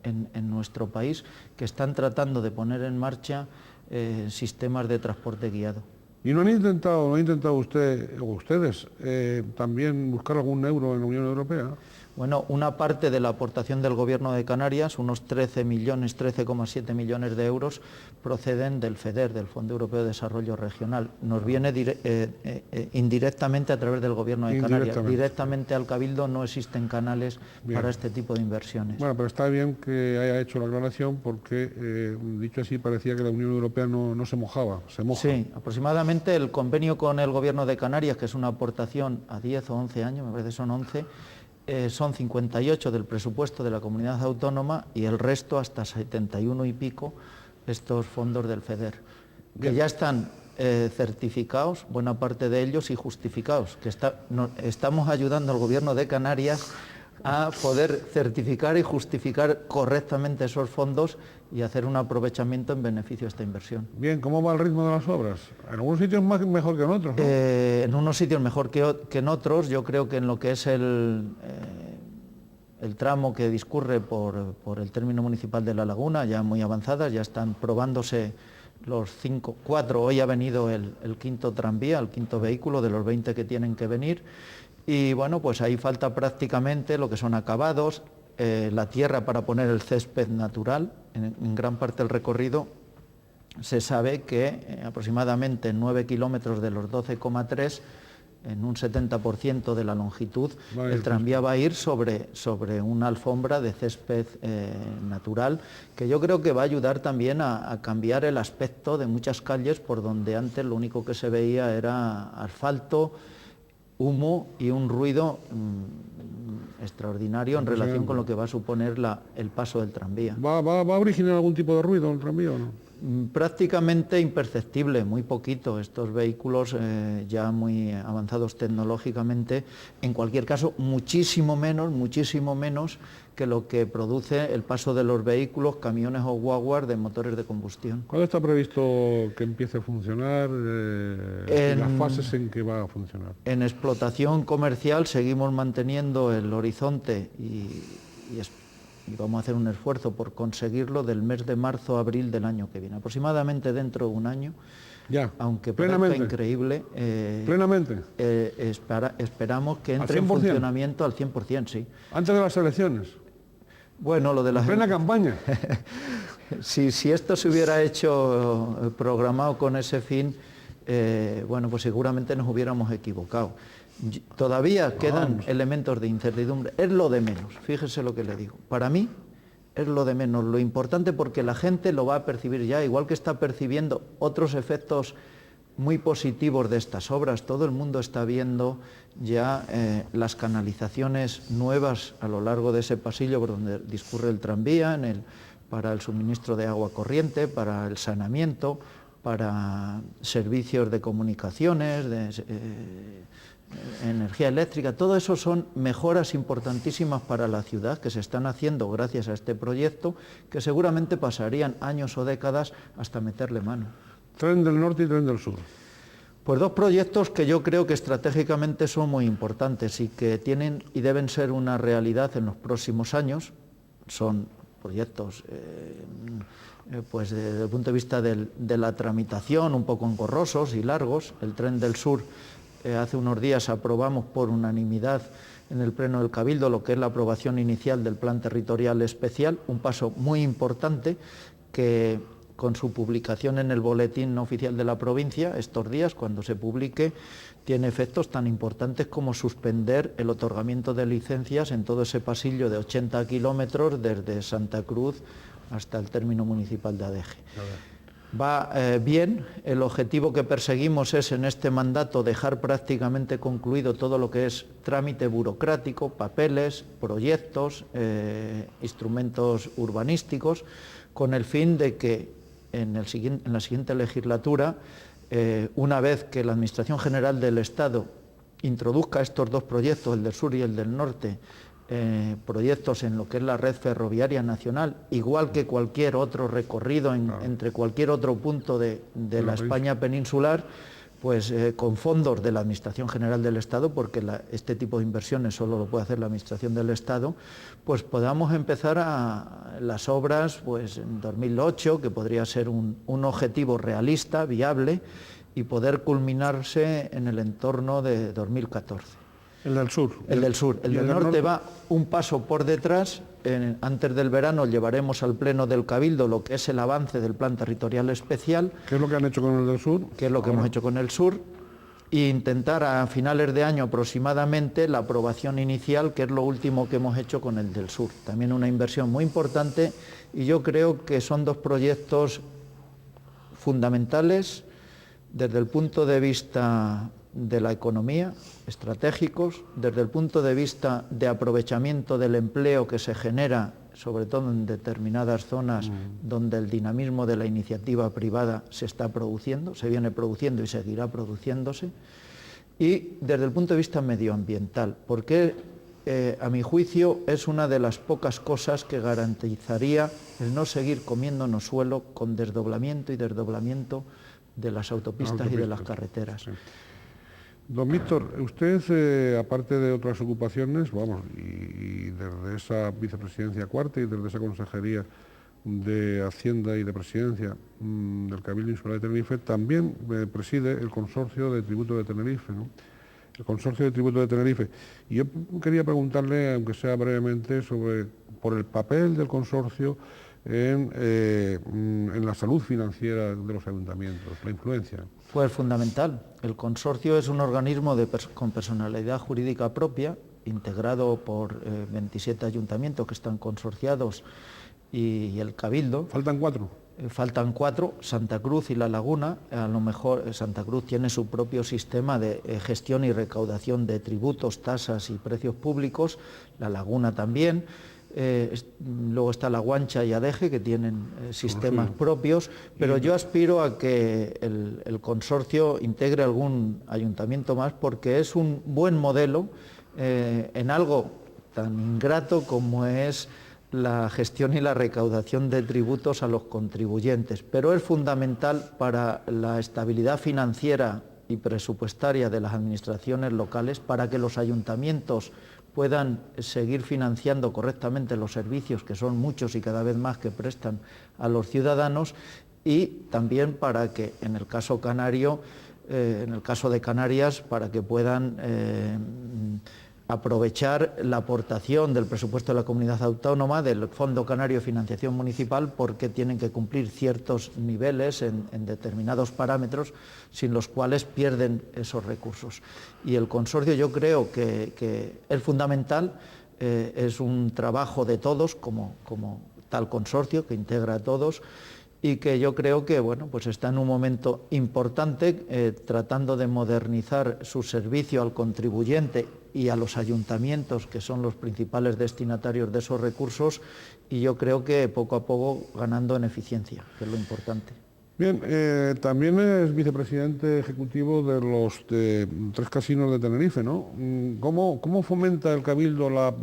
Speaker 2: en nuestro país que están tratando de poner en marcha sistemas de transporte guiado.
Speaker 1: ¿Y no ha intentado usted o ustedes también buscar algún euro en la Unión Europea?
Speaker 2: Bueno, una parte de la aportación del Gobierno de Canarias, unos 13,7 millones de euros, proceden del FEDER, del Fondo Europeo de Desarrollo Regional. Nos viene indirectamente a través del Gobierno de Canarias. Directamente al Cabildo no existen canales para este tipo de inversiones.
Speaker 1: Bueno, pero está bien que haya hecho la aclaración porque, dicho así, parecía que la Unión Europea no se mojaba, se moja.
Speaker 2: Sí, aproximadamente el convenio con el Gobierno de Canarias, que es una aportación a 10 o 11 años, me parece que son 11, son 58 del presupuesto de la comunidad autónoma y el resto, hasta 71 y pico, estos fondos del FEDER, que ya están certificados, buena parte de ellos, y justificados, que estamos ayudando al Gobierno de Canarias a poder certificar y justificar correctamente esos fondos y hacer un aprovechamiento en beneficio de esta inversión.
Speaker 1: Bien, ¿cómo va el ritmo de las obras? En algunos sitios mejor que en otros, ¿no?
Speaker 2: En unos sitios mejor que en otros. Yo creo que en lo que es el tramo que discurre por el término municipal de La Laguna, ya muy avanzadas, ya están probándose los 4, hoy ha venido el quinto tranvía, el quinto vehículo de los 20 que tienen que venir, y bueno, pues ahí falta prácticamente lo que son acabados, la tierra para poner el césped natural. En gran parte del recorrido se sabe que aproximadamente 9 kilómetros de los 12,3, en un 70% de la longitud, el tranvía va a ir sobre una alfombra de césped natural, que yo creo que va a ayudar también a cambiar el aspecto de muchas calles por donde antes lo único que se veía era asfalto, humo y un ruido extraordinario en relación con lo que va a suponer el paso del tranvía.
Speaker 1: ¿Va a originar algún tipo de ruido el tranvía o no?
Speaker 2: Prácticamente imperceptible, muy poquito. Estos vehículos ya muy avanzados tecnológicamente, en cualquier caso, muchísimo menos que lo que produce el paso de los vehículos, camiones o guaguas de motores de combustión.
Speaker 1: ¿Cuándo está previsto que empiece a funcionar? Las fases en que va a funcionar.
Speaker 2: En explotación comercial seguimos manteniendo el horizonte y vamos a hacer un esfuerzo por conseguirlo del mes de marzo a abril del año que viene, aproximadamente dentro de un año.
Speaker 1: Ya,
Speaker 2: aunque parezca increíble,
Speaker 1: plenamente.
Speaker 2: Esperamos que entre en funcionamiento al 100%, sí.
Speaker 1: ¿Antes de las elecciones?
Speaker 2: Bueno, lo de la
Speaker 1: plena campaña.
Speaker 2: si esto se hubiera hecho programado con ese fin, bueno, pues seguramente nos hubiéramos equivocado. Todavía quedan elementos de incertidumbre, es lo de menos, fíjese lo que le digo. Para mí es lo de menos, lo importante, porque la gente lo va a percibir ya, igual que está percibiendo otros efectos muy positivos de estas obras. Todo el mundo está viendo ya las canalizaciones nuevas a lo largo de ese pasillo por donde discurre el tranvía, para el suministro de agua corriente, para el saneamiento, para servicios de comunicaciones, energía eléctrica. Todo eso son mejoras importantísimas para la ciudad que se están haciendo gracias a este proyecto, que seguramente pasarían años o décadas hasta meterle mano.
Speaker 1: Tren del Norte y Tren del Sur.
Speaker 2: Pues dos proyectos que yo creo que estratégicamente son muy importantes y que tienen y deben ser una realidad en los próximos años. Son proyectos pues desde el punto de vista de la tramitación un poco engorrosos y largos. El Tren del Sur, hace unos días aprobamos por unanimidad en el Pleno del Cabildo lo que es la aprobación inicial del Plan Territorial Especial, un paso muy importante que con su publicación en el Boletín Oficial de la Provincia estos días, cuando se publique, tiene efectos tan importantes como suspender el otorgamiento de licencias en todo ese pasillo de 80 kilómetros desde Santa Cruz hasta el término municipal de Adeje. Va bien, el objetivo que perseguimos es en este mandato dejar prácticamente concluido todo lo que es trámite burocrático, papeles, proyectos, instrumentos urbanísticos, con el fin de que en la siguiente legislatura, una vez que la Administración General del Estado introduzca estos dos proyectos, el del sur y el del norte, proyectos en lo que es la red ferroviaria nacional, igual que cualquier otro recorrido entre cualquier otro punto de la España peninsular, pues con fondos de la Administración General del Estado, porque este tipo de inversiones solo lo puede hacer la Administración del Estado, pues podamos empezar las obras pues en 2008, que podría ser un objetivo realista, viable, y poder culminarse en el entorno de 2014.
Speaker 1: El del sur.
Speaker 2: El del sur. El del norte va un paso por detrás. Antes del verano llevaremos al Pleno del Cabildo lo que es el avance del Plan Territorial Especial.
Speaker 1: ¿Qué es lo que han hecho con el del sur?
Speaker 2: ¿Qué es lo que hemos hecho con el sur? E intentar a finales de año aproximadamente la aprobación inicial, que es lo último que hemos hecho con el del sur. También una inversión muy importante, y yo creo que son dos proyectos fundamentales desde el punto de vista de la economía, estratégicos, desde el punto de vista de aprovechamiento del empleo que se genera, sobre todo en determinadas zonas donde el dinamismo de la iniciativa privada se está produciendo, se viene produciendo y seguirá produciéndose, y desde el punto de vista medioambiental, porque a mi juicio es una de las pocas cosas que garantizaría el no seguir comiéndonos suelo con desdoblamiento y desdoblamiento de las autopistas y de las carreteras.
Speaker 1: Sí. Don Víctor, usted, aparte de otras ocupaciones, y desde esa vicepresidencia cuarta y desde esa consejería de Hacienda y de Presidencia del Cabildo Insular de Tenerife, también preside el Consorcio de Tributo de Tenerife, ¿no? El Consorcio de Tributo de Tenerife. Y yo quería preguntarle, aunque sea brevemente, por el papel del consorcio en la salud financiera de los ayuntamientos, la influencia.
Speaker 2: Pues fundamental. El consorcio es un organismo con personalidad jurídica propia, integrado por 27 ayuntamientos que están consorciados y el Cabildo.
Speaker 1: ¿Faltan 4?
Speaker 2: Faltan 4, Santa Cruz y La Laguna. A lo mejor Santa Cruz tiene su propio sistema de gestión y recaudación de tributos, tasas y precios públicos, La Laguna también. Luego está La Guancha y Adeje, que tienen sistemas propios, pero yo aspiro a que el consorcio integre algún ayuntamiento más, porque es un buen modelo en algo tan ingrato como es la gestión y la recaudación de tributos a los contribuyentes, pero es fundamental para la estabilidad financiera y presupuestaria de las administraciones locales, para que los ayuntamientos puedan seguir financiando correctamente los servicios, que son muchos y cada vez más, que prestan a los ciudadanos, y también para que, en el caso canario, en el caso de Canarias, para que puedan aprovechar la aportación del presupuesto de la comunidad autónoma, del Fondo Canario de Financiación Municipal, porque tienen que cumplir ciertos niveles en determinados parámetros, sin los cuales pierden esos recursos. Y el consorcio, yo creo que es fundamental, es un trabajo de todos, como tal consorcio que integra a todos, y que yo creo que pues está en un momento importante, tratando de modernizar su servicio al contribuyente y a los ayuntamientos, que son los principales destinatarios de esos recursos, y yo creo que poco a poco ganando en eficiencia, que es lo importante.
Speaker 1: Bien, también es vicepresidente ejecutivo de los 3 casinos de Tenerife, ¿no? ¿Cómo fomenta el Cabildo las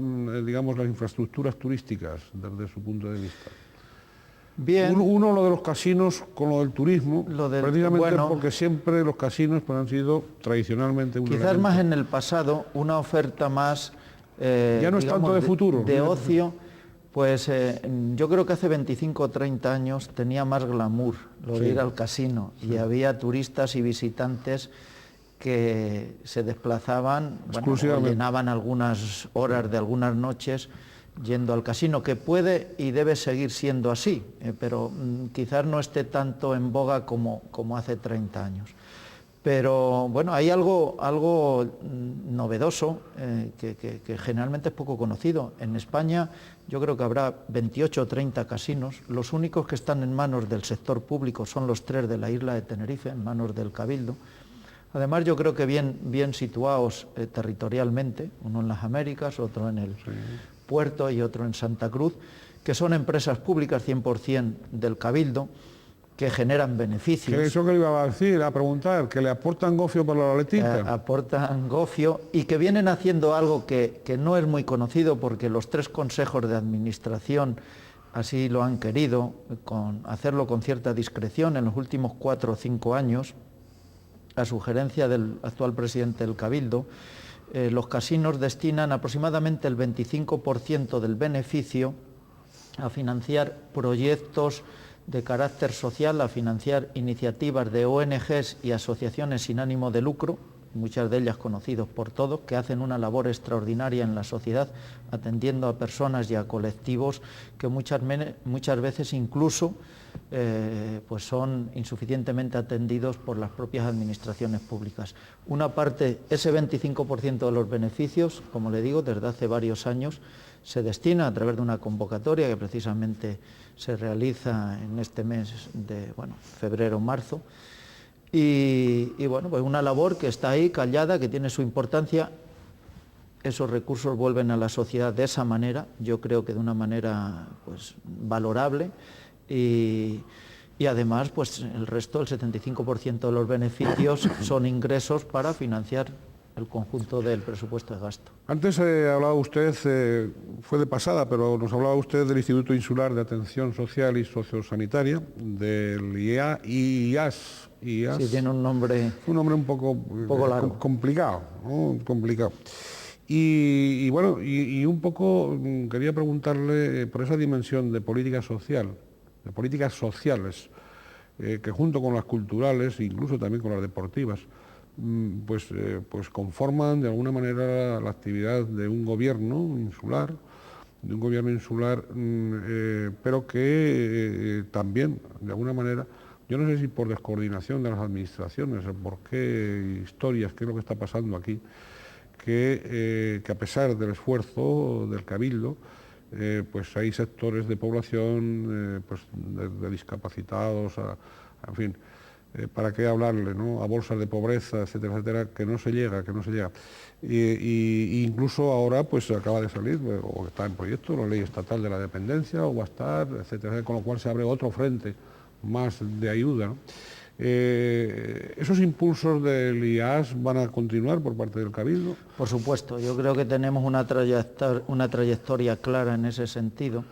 Speaker 1: infraestructuras turísticas desde su punto de vista?
Speaker 2: Bien.
Speaker 1: Uno, lo de los casinos con lo del turismo, precisamente porque siempre los casinos han sido tradicionalmente un
Speaker 2: quizás
Speaker 1: elemento.
Speaker 2: Más en el pasado, una oferta más
Speaker 1: ya no es tanto de futuro,
Speaker 2: de ocio, pues yo creo que hace 25 o 30 años tenía más glamour lo de ir al casino, y había turistas y visitantes que se desplazaban, o llenaban algunas horas de algunas noches yendo al casino, que puede y debe seguir siendo así, pero quizás no esté tanto en boga como hace 30 años. Pero hay algo novedoso que generalmente es poco conocido. En España yo creo que habrá 28 o 30 casinos. Los únicos que están en manos del sector público son los 3 de la isla de Tenerife, en manos del Cabildo. Además, yo creo que bien situados territorialmente, uno en las Américas, otro en el Puerto y otro en Santa Cruz, que son empresas públicas 100% del Cabildo, que generan beneficios.
Speaker 1: Eso que le iba a decir, a preguntar, que le aportan gofio para la letita.
Speaker 2: Aportan gofio, y que vienen haciendo algo que no es muy conocido, porque los 3 consejos de administración así lo han querido, hacerlo con cierta discreción en los últimos 4 o 5 años, a sugerencia del actual presidente del Cabildo. Los casinos destinan aproximadamente el 25% del beneficio a financiar proyectos de carácter social, a financiar iniciativas de ONGs y asociaciones sin ánimo de lucro, muchas de ellas conocidos por todos, que hacen una labor extraordinaria en la sociedad, atendiendo a personas y a colectivos que muchas veces incluso pues son insuficientemente atendidos por las propias administraciones públicas. Una parte, ese 25% de los beneficios, como le digo, desde hace varios años, se destina a través de una convocatoria que precisamente se realiza en este mes de febrero-marzo, y pues una labor que está ahí callada, que tiene su importancia. Esos recursos vuelven a la sociedad de esa manera, yo creo que de una manera pues valorable, y además pues el resto, el 75% de los beneficios, son ingresos para financiar el conjunto del presupuesto de gasto.
Speaker 1: Antes hablaba usted, fue de pasada, pero nos hablaba usted del Instituto Insular de Atención Social y Sociosanitaria, del IAS.
Speaker 2: Sí, tiene un nombre
Speaker 1: un poco
Speaker 2: largo,
Speaker 1: complicado, ¿no? Complicado. Y bueno, y un poco quería preguntarle por esa dimensión de política social, de políticas sociales, que junto con las culturales, incluso también con las deportivas, pues conforman de alguna manera la actividad de un gobierno insular, pero que también, de alguna manera, yo no sé si por descoordinación de las administraciones, o por qué historias, qué es lo que está pasando aquí, que a pesar del esfuerzo del Cabildo, pues hay sectores de población, pues de discapacitados, en fin, para qué hablarle, ¿no? A bolsas de pobreza, etcétera, etcétera, que no se llega. Y incluso ahora pues acaba de salir, o está en proyecto, la ley estatal de la dependencia, o va a estar, etcétera, con lo cual se abre otro frente más de ayuda, ¿no? ¿Esos impulsos del IAS van a continuar por parte del Cabildo?
Speaker 2: Por supuesto, yo creo que tenemos una trayectoria clara en ese sentido,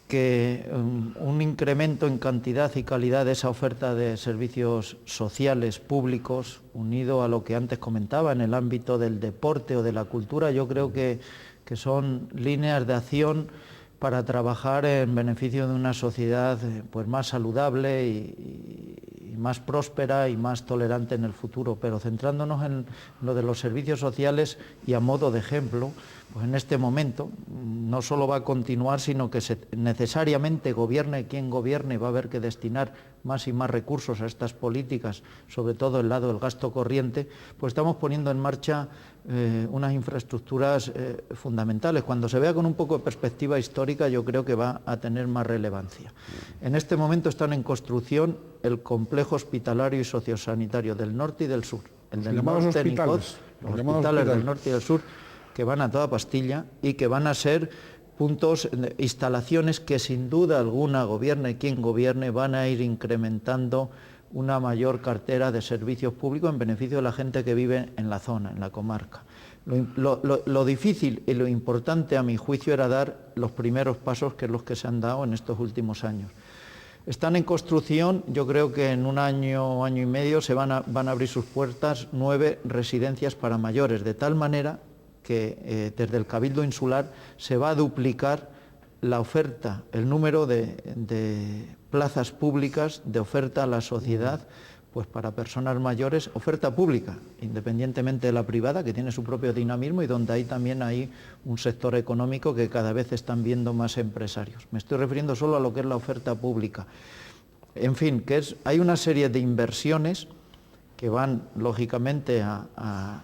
Speaker 2: que un incremento en cantidad y calidad de esa oferta de servicios sociales públicos, unido a lo que antes comentaba en el ámbito del deporte o de la cultura, yo creo que son líneas de acción para trabajar en beneficio de una sociedad pues más saludable y más próspera y más tolerante en el futuro. Pero centrándonos en lo de los servicios sociales y a modo de ejemplo, pues en este momento no solo va a continuar, sino que necesariamente gobierne quien gobierne, va a haber que destinar más y más recursos a estas políticas, sobre todo el lado del gasto corriente, pues estamos poniendo en marcha unas infraestructuras fundamentales. Cuando se vea con un poco de perspectiva histórica, yo creo que va a tener más relevancia. En este momento están en construcción el complejo hospitalario y sociosanitario del norte y del sur. El del norte, los hospitales del norte y del sur, que van a toda pastilla y que van a ser puntos, instalaciones que sin duda alguna, gobierne quien gobierne, van a ir incrementando una mayor cartera de servicios públicos en beneficio de la gente que vive en la zona, en la comarca. Lo difícil y lo importante, a mi juicio, era dar los primeros pasos, que es los que se han dado en estos últimos años. Están en construcción, yo creo que en un año, año y medio, se van a abrir sus puertas 9 residencias para mayores, de tal manera que desde el Cabildo Insular se va a duplicar la oferta, el número de plazas públicas de oferta a la sociedad, pues para personas mayores, oferta pública, independientemente de la privada, que tiene su propio dinamismo y donde hay también un sector económico que cada vez están viendo más empresarios. Me estoy refiriendo solo a lo que es la oferta pública. En fin, hay una serie de inversiones que van, lógicamente, a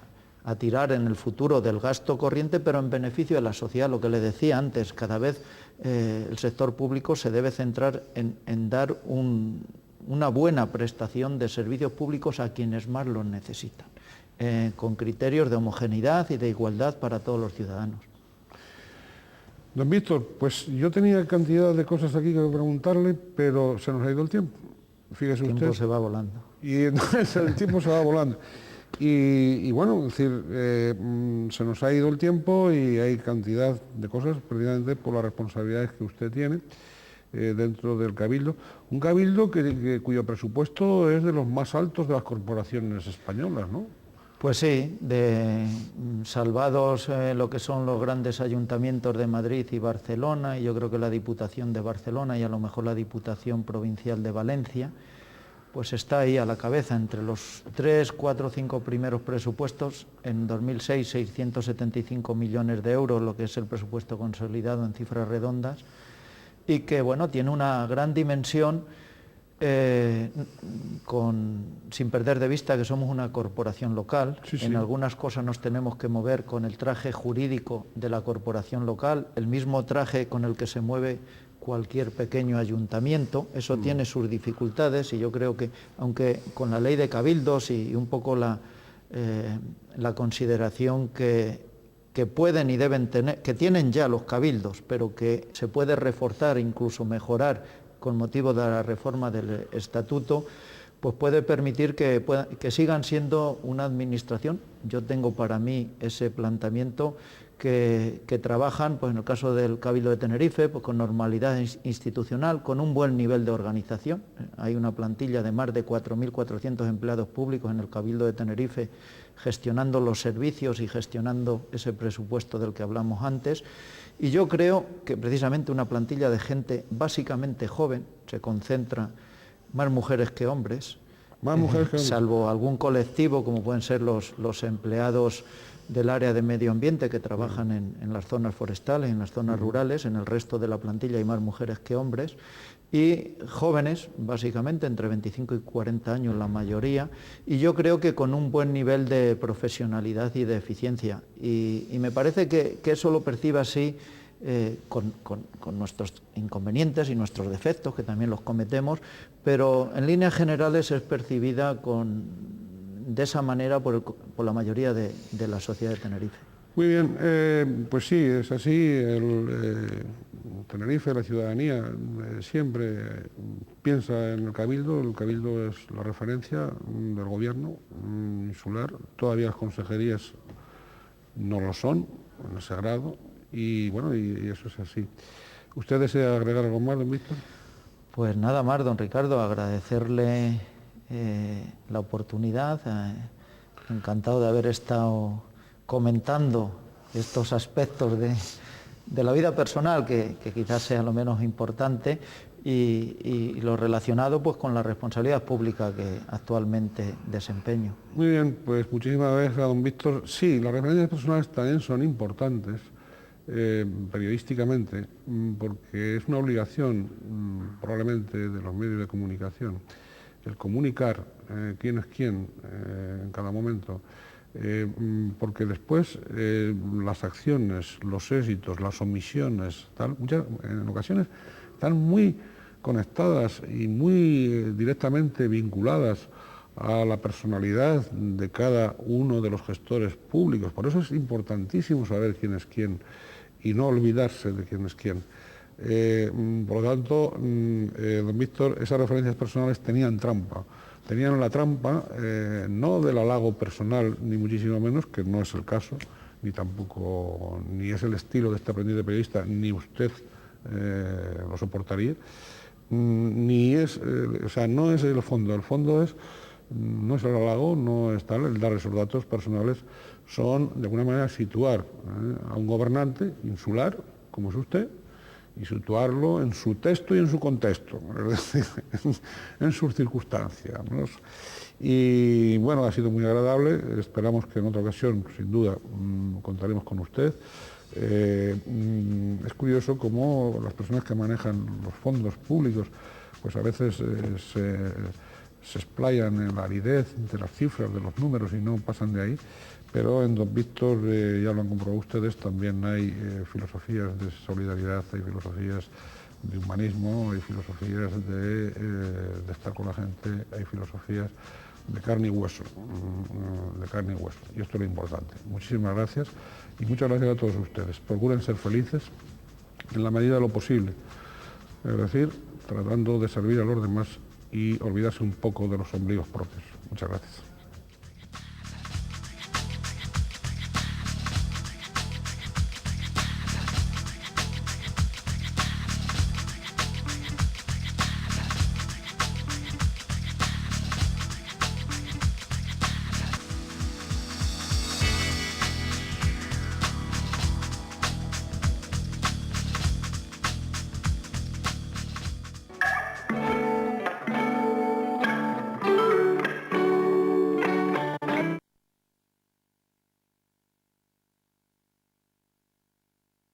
Speaker 2: tirar en el futuro del gasto corriente, pero en beneficio de la sociedad. Lo que le decía antes, cada vez el sector público se debe centrar en dar una buena prestación de servicios públicos a quienes más los necesitan, con criterios de homogeneidad y de igualdad para todos los ciudadanos.
Speaker 1: Don Víctor, pues yo tenía cantidad de cosas aquí que preguntarle, pero se nos ha ido el tiempo. Fíjese usted.
Speaker 2: El tiempo se va volando.
Speaker 1: Y entonces el tiempo se va volando. Y bueno, es decir, se nos ha ido el tiempo y hay cantidad de cosas, precisamente por las responsabilidades que usted tiene dentro del Cabildo. Un Cabildo cuyo presupuesto es de los más altos de las corporaciones españolas, ¿no?
Speaker 2: Pues sí, salvados lo que son los grandes ayuntamientos de Madrid y Barcelona, y yo creo que la Diputación de Barcelona y a lo mejor la Diputación Provincial de Valencia, pues está ahí a la cabeza entre los 3, 4, 5 primeros presupuestos. En 2006, 675 millones de euros, lo que es el presupuesto consolidado en cifras redondas, y que, bueno, tiene una gran dimensión, sin perder de vista que somos una corporación local. Sí, sí. En algunas cosas nos tenemos que mover con el traje jurídico de la corporación local, el mismo traje con el que se mueve cualquier pequeño ayuntamiento. Eso tiene sus dificultades, y yo creo que, aunque con la ley de cabildos y un poco la consideración que pueden y deben tener, que tienen ya los cabildos, pero que se puede reforzar, incluso mejorar con motivo de la reforma del estatuto, pues puede permitir que sigan siendo una administración. Yo tengo para mí ese planteamiento que trabajan, pues en el caso del Cabildo de Tenerife, pues con normalidad institucional, con un buen nivel de organización. Hay una plantilla de más de 4.400 empleados públicos en el Cabildo de Tenerife gestionando los servicios y gestionando ese presupuesto del que hablamos antes. Y yo creo que precisamente una plantilla de gente básicamente joven, se concentra más mujeres que hombres, salvo algún colectivo como pueden ser los empleados del área de medio ambiente que trabajan en las zonas forestales, en las zonas rurales. En el resto de la plantilla hay más mujeres que hombres, y jóvenes, básicamente entre 25 y 40 años la mayoría, y yo creo que con un buen nivel de profesionalidad y de eficiencia. Y me parece que eso lo percibe así, con nuestros inconvenientes y nuestros defectos, que también los cometemos, pero en líneas generales es percibida de esa manera por la mayoría de la sociedad de Tenerife.
Speaker 1: Muy bien, pues sí, es así. Tenerife, la ciudadanía, siempre piensa en el Cabildo es la referencia del gobierno insular. Todavía las consejerías no lo son, en ese grado, y bueno, y eso es así. ¿Usted desea agregar algo más, don Víctor?
Speaker 2: Pues nada más, don Ricardo, agradecerle la oportunidad, encantado de haber estado comentando estos aspectos de la vida personal, que quizás sea lo menos importante, y lo relacionado pues con la responsabilidad pública que actualmente desempeño.
Speaker 1: Muy bien, pues muchísimas gracias a don Víctor. Sí, las referencias personales también son importantes periodísticamente, porque es una obligación probablemente de los medios de comunicación el comunicar quién es quién en cada momento, porque después las acciones, los éxitos, las omisiones, en ocasiones están muy conectadas y muy directamente vinculadas a la personalidad de cada uno de los gestores públicos. Por eso es importantísimo saber quién es quién y no olvidarse de quién es quién. Por lo tanto, don Víctor, esas referencias personales tenían trampa. Tenían la trampa no del halago personal, ni muchísimo menos, que no es el caso, ni es el estilo de este aprendiz de periodista, ni usted lo soportaría, no es el fondo. El fondo no es el halago, no es tal, el dar esos datos personales son, de alguna manera, situar a un gobernante insular, como es usted, y situarlo en su texto y en su contexto, es decir, en sus circunstancias, ¿no? Y bueno, ha sido muy agradable. Esperamos que en otra ocasión, sin duda, contaremos con usted. Es curioso cómo las personas que manejan los fondos públicos, pues a veces se explayan en la aridez de las cifras, de los números, y no pasan de ahí. Pero en don Víctor, ya lo han comprobado ustedes, también hay filosofías de solidaridad, hay filosofías de humanismo, hay filosofías de estar con la gente, hay filosofías de carne y hueso, y esto es lo importante. Muchísimas gracias, y muchas gracias a todos ustedes. Procuren ser felices en la medida de lo posible, es decir, tratando de servir a los demás y olvidarse un poco de los ombligos propios. Muchas gracias.